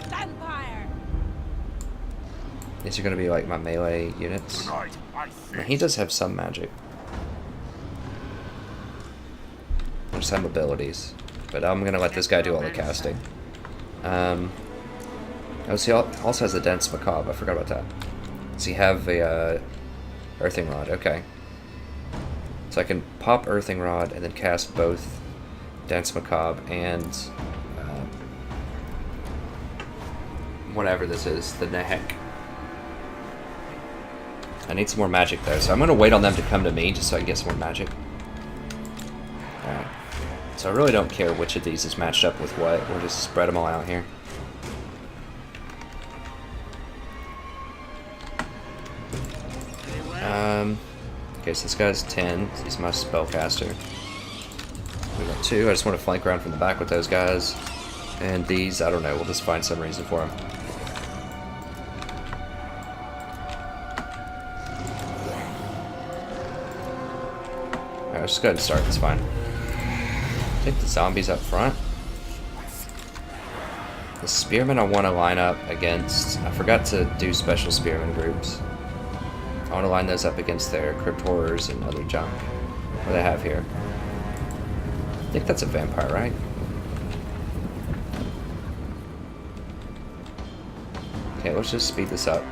Vampire. These are going to be like my melee units. Tonight, I Now, feast. he does have some magic. There's some abilities. But I'm going to let this guy do all the casting. Oh, so he also has a dense macabre. I forgot about that. Does he have a earthing rod? Okay. So I can pop earthing rod and then cast both dense macabre and whatever this is, the Nehek. I need some more magic though, so I'm gonna wait on them to come to me just so I can get some more magic. Alright. So I really don't care which of these is matched up with what. We'll just spread them all out here. Okay, so this guy's 10. He's my spellcaster. We got 2. I just want to flank around from the back with those guys. And these, I don't know. We'll just find some reason for them. Alright, let's just go ahead and start. It's fine. Take the zombies up front. The spearmen I want to line up against... I forgot to do special spearmen groups. I want to line those up against their crypt horrors and other junk. What do they have here? I think that's a vampire, right? Okay, let's just speed this up.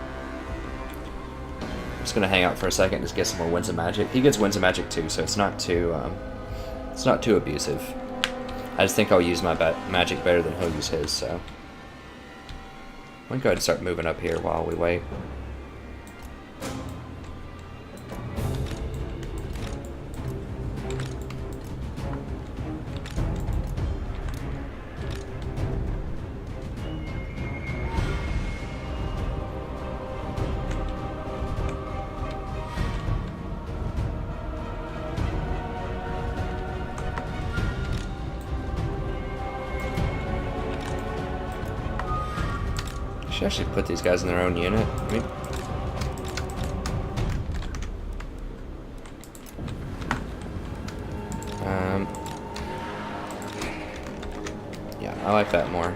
I'm just gonna hang out for a second, just get some more winds of magic. He gets winds of magic too, so it's not too abusive. I just think I'll use my magic better than he'll use his, so I'm gonna go ahead and start moving up here while we wait. Should actually put these guys in their own unit. I mean, yeah, I like that more.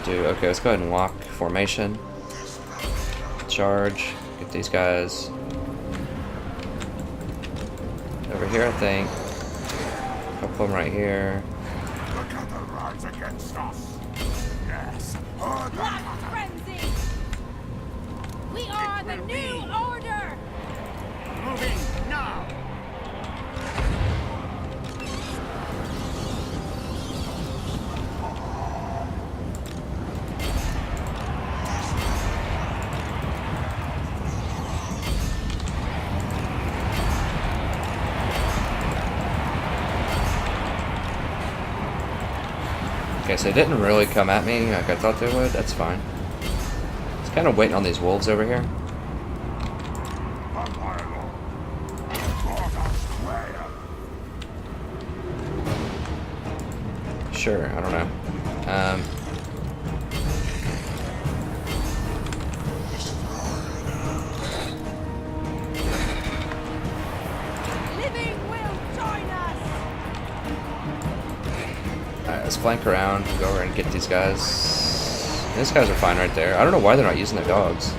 Okay, let's go ahead and lock formation. Charge. Get these guys over here, I think. A couple of them right here. Look at the rise against us. Yes. Black frenzy. We are the new order. Moving now. Okay, so they didn't really come at me like I thought they would. That's fine. Just kind of waiting on these wolves over here. Sure, I don't know. Living will join us. Alright, let's flank around, go over and get these guys. These guys are fine right there. I don't know why they're not using their dogs.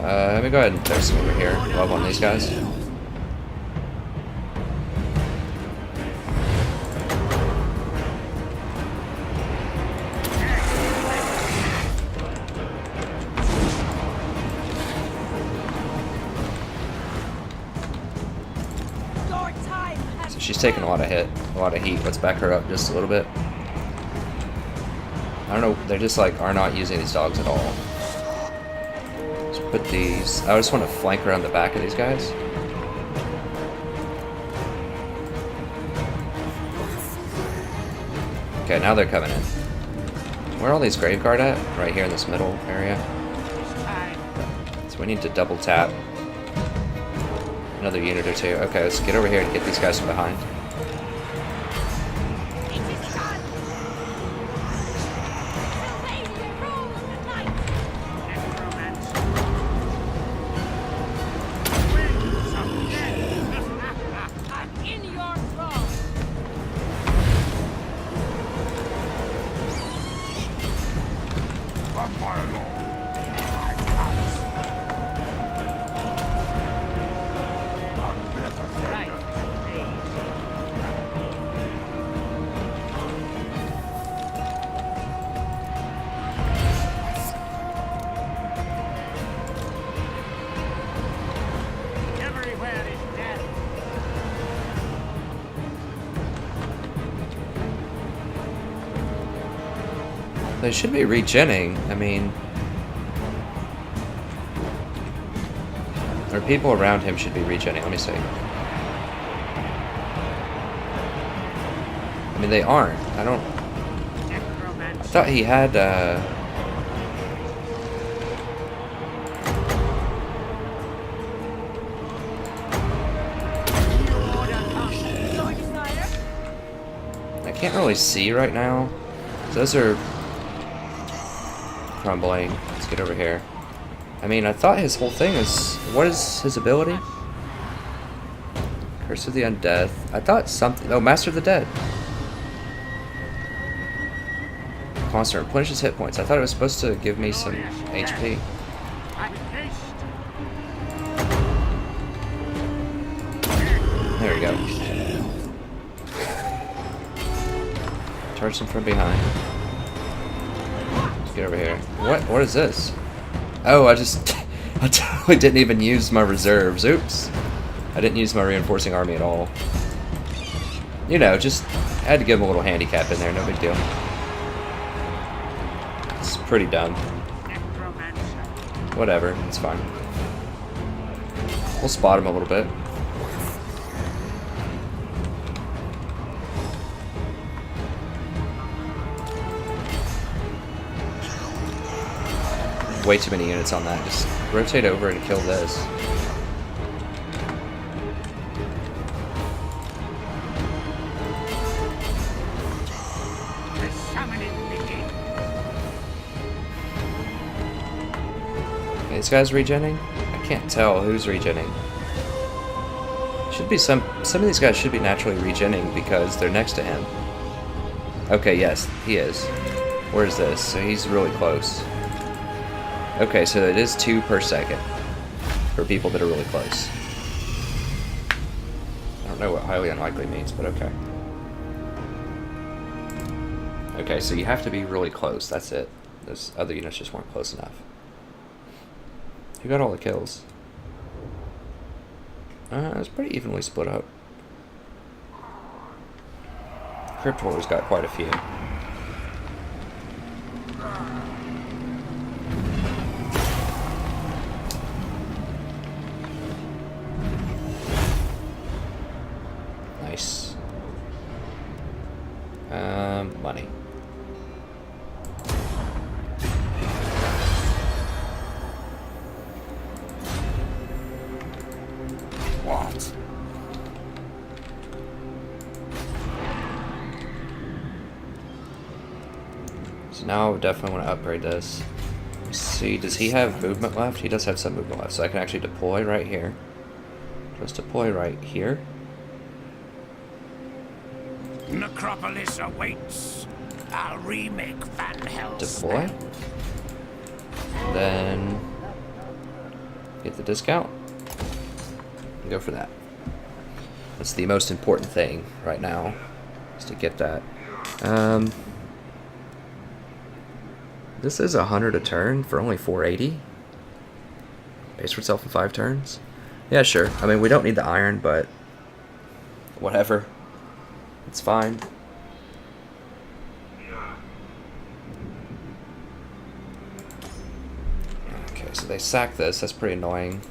Let me go ahead and throw some over here. Love on these guys. Your time has So she's taking a lot of heat. Let's back her up just a little bit. I don't know, they just like are not using these dogs at all. Let's put these. I just want to flank around the back of these guys. Okay, now they're coming in. Where are all these grave guard at? Right here in this middle area. So we need to double tap. Another unit or two. Okay, let's get over here and get these guys from behind. They should be regenning. I mean, or people around him should be regenning. Let me see. I mean, they aren't. I don't. I thought he had. I can't really see right now. Those are crumbling. Let's get over here. I mean, I thought his whole thing is... What is his ability? Curse of the Undead. I thought something... Oh, Master of the Dead. Constant replenishes hit points. I thought it was supposed to give me some HP. There we go. Charge them from behind. Let's get over here. What is this? Oh, I totally didn't even use my reserves. Oops. I didn't use my reinforcing army at all. You know, just had to give him a little handicap in there, no big deal. It's pretty dumb. Whatever, it's fine. We'll spot him a little bit. Way too many units on that. Just rotate over and kill this. Okay, this guy's regenning? I can't tell who's regenning. Should be some of these guys should be naturally regenning because they're next to him. Okay, yes, he is. Where's this? So he's really close. Okay, so it is 2 per second for people that are really close. I don't know what highly unlikely means, but okay. Okay, so you have to be really close, that's it. Those other units just weren't close enough. Who got all the kills? It was pretty evenly split up. Crypt Wars got quite a few. now I definitely want to upgrade this. Let's see, does he have movement left? He does have some movement left, so I can actually deploy right here. Just deploy right here. Necropolis awaits. I'll remake Van Hels's Deploy. Then get the discount. And go for that. That's the most important thing right now, is to get that. This is 100 a turn for only 480. Pays for itself in 5 turns. Yeah, sure. I mean, we don't need the iron, but whatever. It's fine. Okay, so they sack this. That's pretty annoying.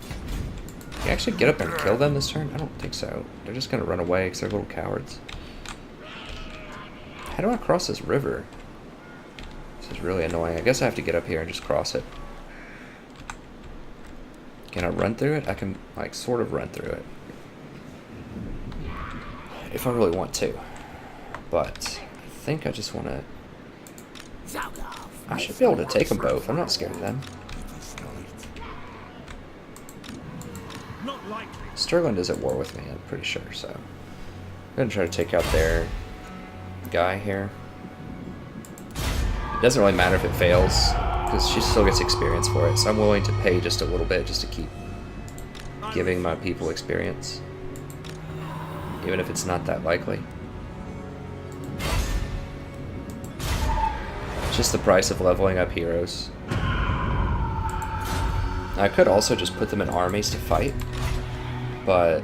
Can you actually get up and kill them this turn? I don't think so. They're just going to run away because they're little cowards. How do I cross this river? This is really annoying. I guess I have to get up here and just cross it. Can I run through it? I can, like, sort of run through it. If I really want to. But I think I just want to... I should be able to take them both. I'm not scared of them. Sterling is at war with me, I'm pretty sure, so... I'm going to try to take out their guy here. It doesn't really matter if it fails, because she still gets experience for it, so I'm willing to pay just a little bit just to keep giving my people experience. Even if it's not that likely. It's just the price of leveling up heroes. I could also just put them in armies to fight, but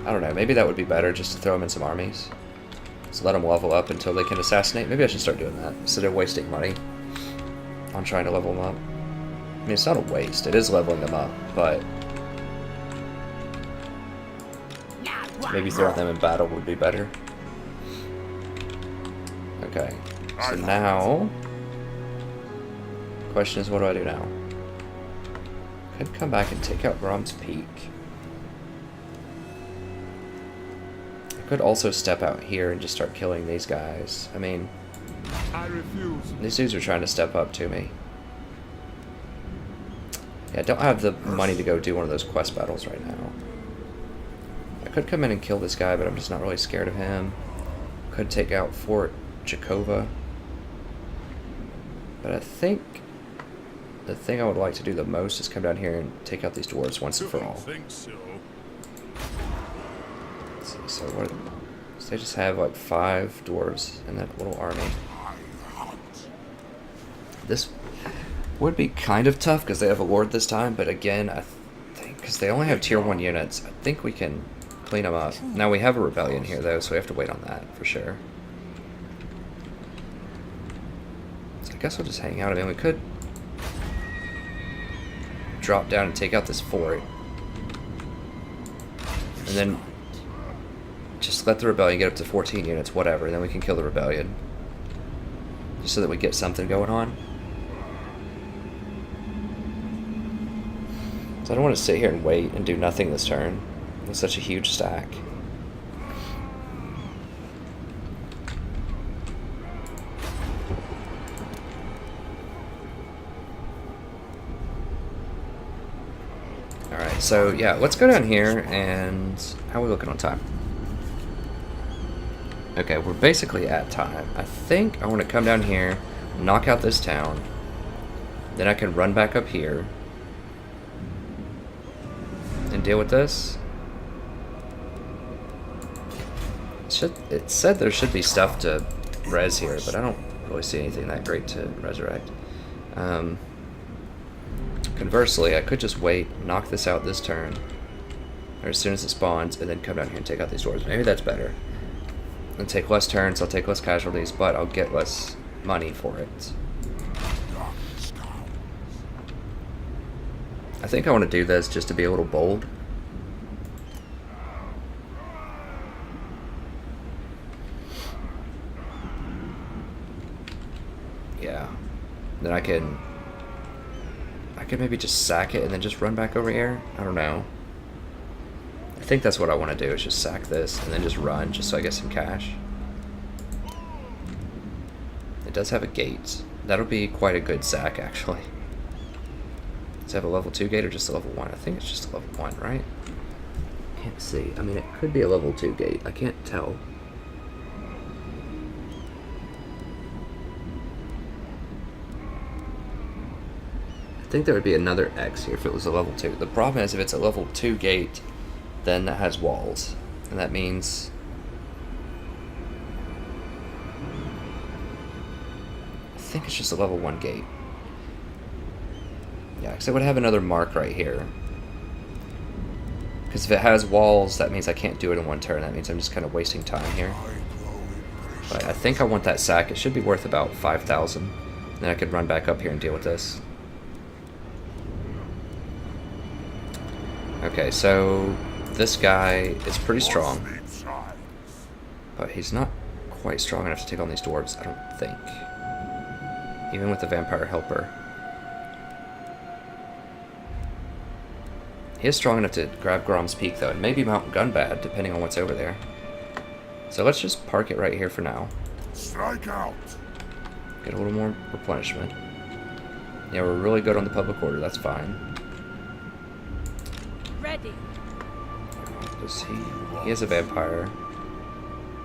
I don't know, maybe that would be better just to throw them in some armies. Just let them level up until they can assassinate. Maybe I should start doing that instead of wasting money on trying to level them up. I mean, it's not a waste, it is leveling them up, but maybe throwing them in battle would be better. Okay, so now, question is, what do I do now? I could come back and take out Grom's Peak. I could also step out here and just start killing these guys. I mean, I refuse. these dudes are trying to step up to me. Yeah, I don't have the money to go do one of those quest battles right now. I could come in and kill this guy, but I'm just not really scared of him. Could take out Fort Jakova. But I think the thing I would like to do the most is come down here and take out these dwarves once and for all. Think so. Let's see, so what? So they just have like 5 dwarves in that little army. This would be kind of tough because they have a lord this time, but again, I think because they only have tier 1 units, I think we can clean them up. Now we have a rebellion here though, so we have to wait on that for sure. So I guess we'll just hang out. I mean, we could drop down and take out this fort, and then just let the rebellion get up to 14 units, whatever, and then we can kill the rebellion. Just so that we get something going on. So I don't want to sit here and wait and do nothing this turn with such a huge stack. Alright, so yeah, let's go down here and... how are we looking on time? Okay, we're basically at time. I think I want to come down here, knock out this town, then I can run back up here and deal with this. It said there should be stuff to res here, but I don't really see anything that great to resurrect. Conversely, I could just wait, knock this out this turn, or as soon as it spawns, and then come down here and take out these dwarves. Maybe that's better. And take less turns, I'll take less casualties, but I'll get less money for it. I think I want to do this just to be a little bold. Yeah. Then I can maybe just sack it and then just run back over here. I don't know. I think that's what I want to do, is just sack this and then just run, just so I get some cash. It does have a gate. That'll be quite a good sack, actually. Does it have a level 2 gate or just a level 1? I think it's just a level 1, right? Can't see. I mean, it could be a level 2 gate. I can't tell. I think there would be another X here if it was a level 2. The problem is if it's a level 2 gate, then that has walls. And that means... I think it's just a level 1 gate. Yeah, because it would have another mark right here. Because if it has walls, that means I can't do it in one turn. That means I'm just kind of wasting time here. But I think I want that sack. It should be worth about 5,000. Then I could run back up here and deal with this. Okay, so this guy is pretty strong, but he's not quite strong enough to take on these dwarves, I don't think. Even with the vampire helper. He is strong enough to grab Grom's Peak, though, and maybe Mount Gunbad, depending on what's over there. So let's just park it right here for now. Strike out. Get a little more replenishment. Yeah, we're really good on the public order, that's fine. Ready. Does he? He has a vampire.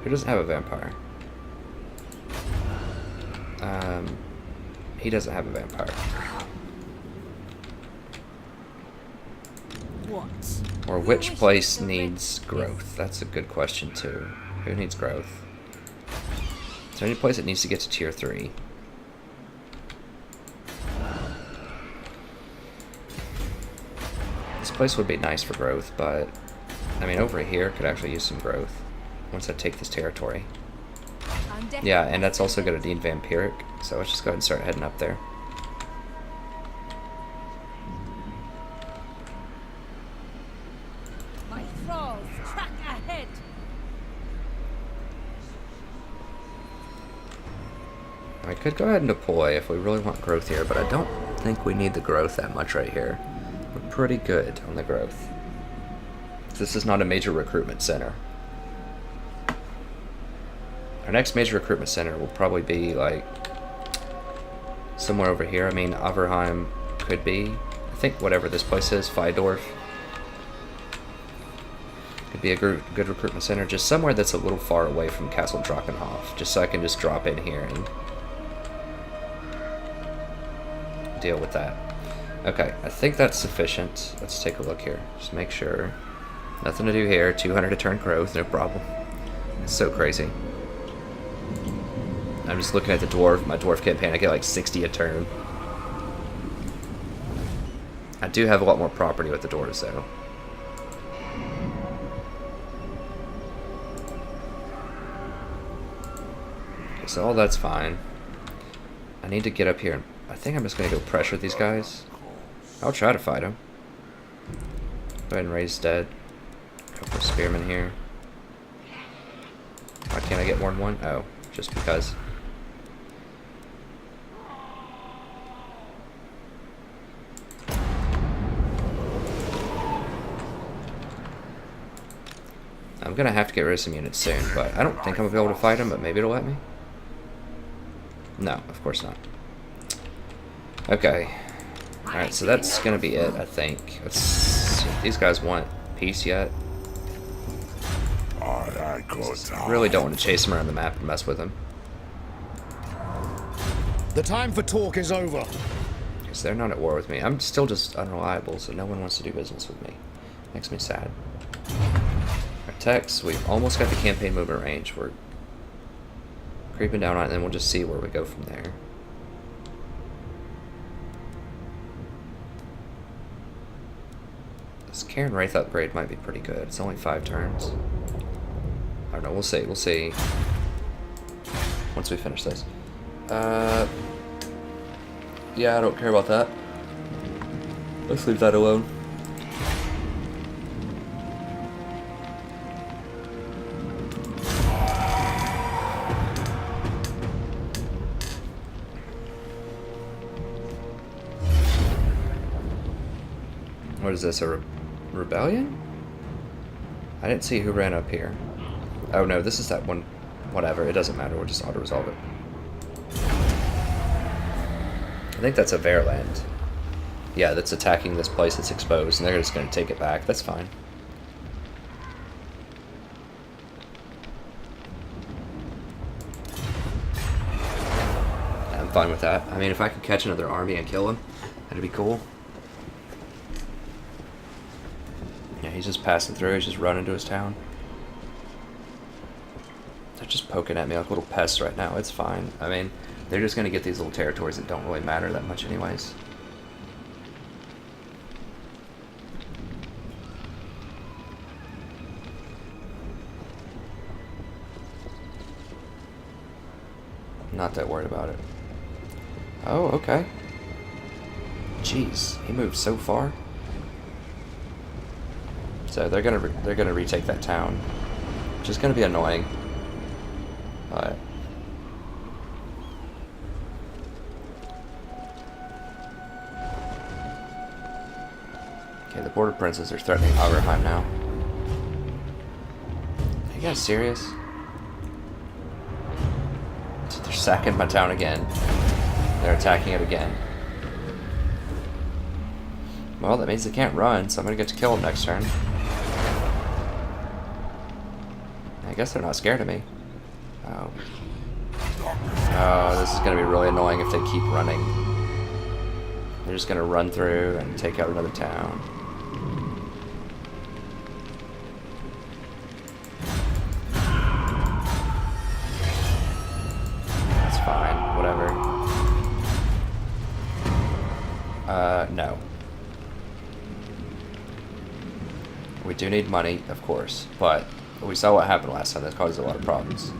Who doesn't have a vampire? He doesn't have a vampire. What? Or which place needs growth? That's a good question too. Who needs growth? Is there any place that needs to get to tier 3? This place would be nice for growth, but I mean over here could actually use some growth once I take this territory. Yeah, and that's also going to need vampiric, so let's just go ahead and start heading up there. My thralls, track ahead. I could go ahead and deploy if we really want growth here, but I don't think we need the growth that much right here. We're pretty good on the growth. This is not a major recruitment center. Our next major recruitment center will probably be like somewhere over here. I mean, Averheim could be. I think whatever this place is, Fydorf, could be a good recruitment center. Just somewhere that's a little far away from Castle Drakenhof, just so I can just drop in here and deal with that. Okay, I think that's sufficient. Let's take a look here. Just make sure. Nothing to do here. 200 a turn growth, no problem. It's so crazy. I'm just looking at the dwarf, my dwarf campaign. I get like 60 a turn. I do have a lot more property with the dwarves though. Okay, so all that's fine. I need to get up here and I think I'm just going to go pressure these guys. I'll try to fight them. Go ahead and raise dead. Couple of spearmen here. Why can't I get more than one? Oh, just because. I'm going to have to get rid of some units soon, but I don't think I'm going to be able to fight them, but maybe it'll let me. No, of course not. Okay. Alright, so that's going to be it, I think. Let's see if these guys want peace yet. I really don't want to chase them around the map and mess with them. The time for talk is over. Because they're not at war with me. I'm still just unreliable, so no one wants to do business with me. Makes me sad. Our techs, we've almost got the campaign movement range. We're creeping down on it, and then we'll just see where we go from there. This Karen Wraith upgrade might be pretty good. It's only 5 turns. I don't know, we'll see, once we finish this. Yeah, I don't care about that. Let's leave that alone. What is this, a rebellion? I didn't see who ran up here. Oh no, this is that one. Whatever, it doesn't matter, we'll just auto-resolve it. I think that's a Verland. Yeah, that's attacking this place that's exposed, and they're just going to take it back. That's fine. I'm fine with that. I mean, if I could catch another army and kill him, that'd be cool. Yeah, he's just passing through. He's just running to his town. They're just poking at me like little pests right now. It's fine. I mean, they're just going to get these little territories that don't really matter that much anyways. Not that worried about it. Oh, okay. Jeez, he moved so far. So they're gonna retake that town, which is gonna be annoying. But okay, the border princes are threatening Augerheim now. Are you guys serious? They're sacking my town again. They're attacking it again. Well, that means they can't run, so I'm gonna get to kill them next turn. I guess they're not scared of me. Oh. Oh, this is gonna be really annoying if they keep running. They're just gonna run through and take out another town. No. We do need money, of course, but we saw what happened last time. That caused a lot of problems.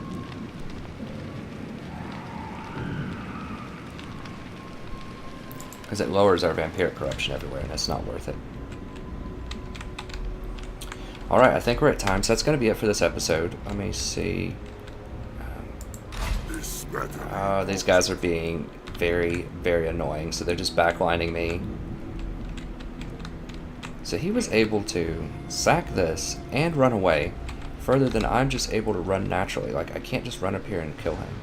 Because it lowers our vampiric corruption everywhere, and it's not worth it. Alright, I think we're at time, so that's going to be it for this episode. Let me see. These guys are being very, very annoying, so they're just backlining me. So he was able to sack this and run away further than I'm just able to run naturally. Like, I can't just run up here and kill him.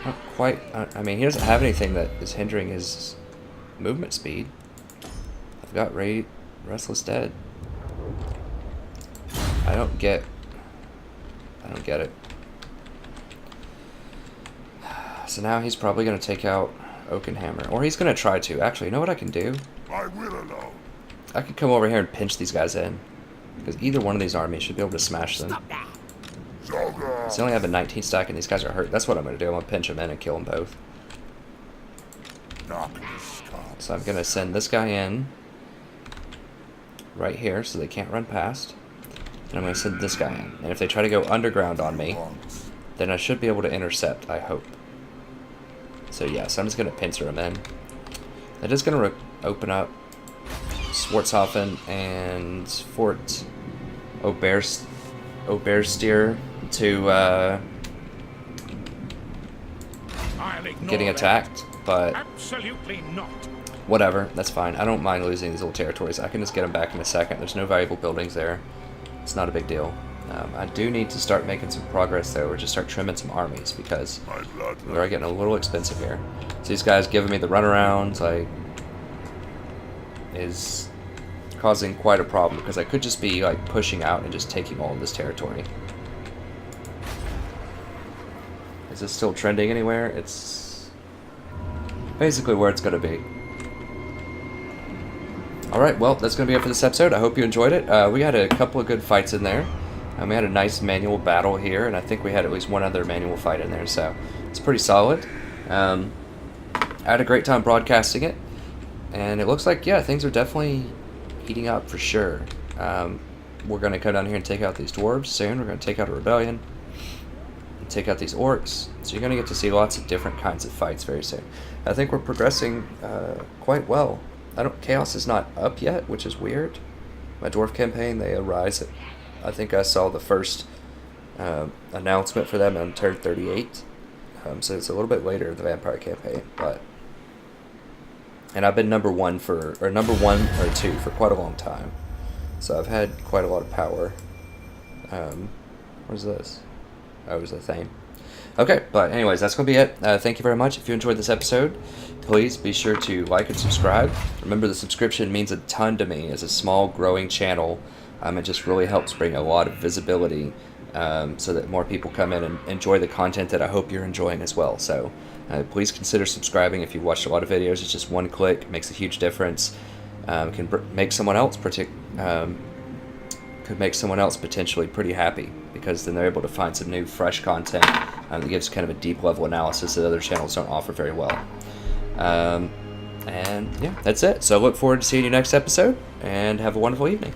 Not quite. I mean, he doesn't have anything that is hindering his movement speed. I've got Restless Dead. I don't get it. So now he's probably going to take out Oakenhammer. Or he's going to try to. Actually, you know what I can do? I will alone. I could come over here and pinch these guys in. Because either one of these armies should be able to smash them. So they only have a 19 stack and these guys are hurt. That's what I'm going to do. I'm going to pinch them in and kill them both. So I'm going to send this guy in. Right here so they can't run past. And I'm going to send this guy in. And if they try to go underground on me, then I should be able to intercept, I hope. So yeah, so I'm just going to pincer him in. That is going to open up Schwarzhofen and Fort Oberstier to getting attacked, but absolutely not. Whatever, that's fine. I don't mind losing these little territories. I can just get them back in a second. There's no valuable buildings there. It's not a big deal. I do need to start making some progress though, or just start trimming some armies because we are getting a little expensive here. So these guys giving me the runarounds, like, is causing quite a problem because I could just be like pushing out and just taking all of this territory. Is this still trending anywhere? It's basically where it's going to be. Alright, well, that's going to be it for this episode. I hope you enjoyed it. We had a couple of good fights in there. We had a nice manual battle here, and I think we had at least one other manual fight in there, so it's pretty solid. I had a great time broadcasting it, and it looks like, yeah, things are definitely heating up for sure. We're going to come down here and take out these dwarves soon. We're going to take out a rebellion, and take out these orcs. So you're going to get to see lots of different kinds of fights very soon. I think we're progressing quite well. Chaos is not up yet, which is weird. My dwarf campaign, they arise at, I think I saw the first announcement for them on turn 38. So it's a little bit later in the vampire campaign, and I've been number one or two for quite a long time. So I've had quite a lot of power. Where's this? Oh, it was a thing. Okay, but anyways, that's going to be it. Thank you very much. If you enjoyed this episode, please be sure to like and subscribe. Remember, the subscription means a ton to me as a small, growing channel. It just really helps bring a lot of visibility so that more people come in and enjoy the content that I hope you're enjoying as well. So please consider subscribing. If you've watched a lot of videos, it's just one click. It makes a huge difference. Can make someone else could make someone else potentially pretty happy, because then they're able to find some new, fresh content that gives kind of a deep level analysis that other channels don't offer very well. And yeah, that's it. So I look forward to seeing you next episode, and have a wonderful evening.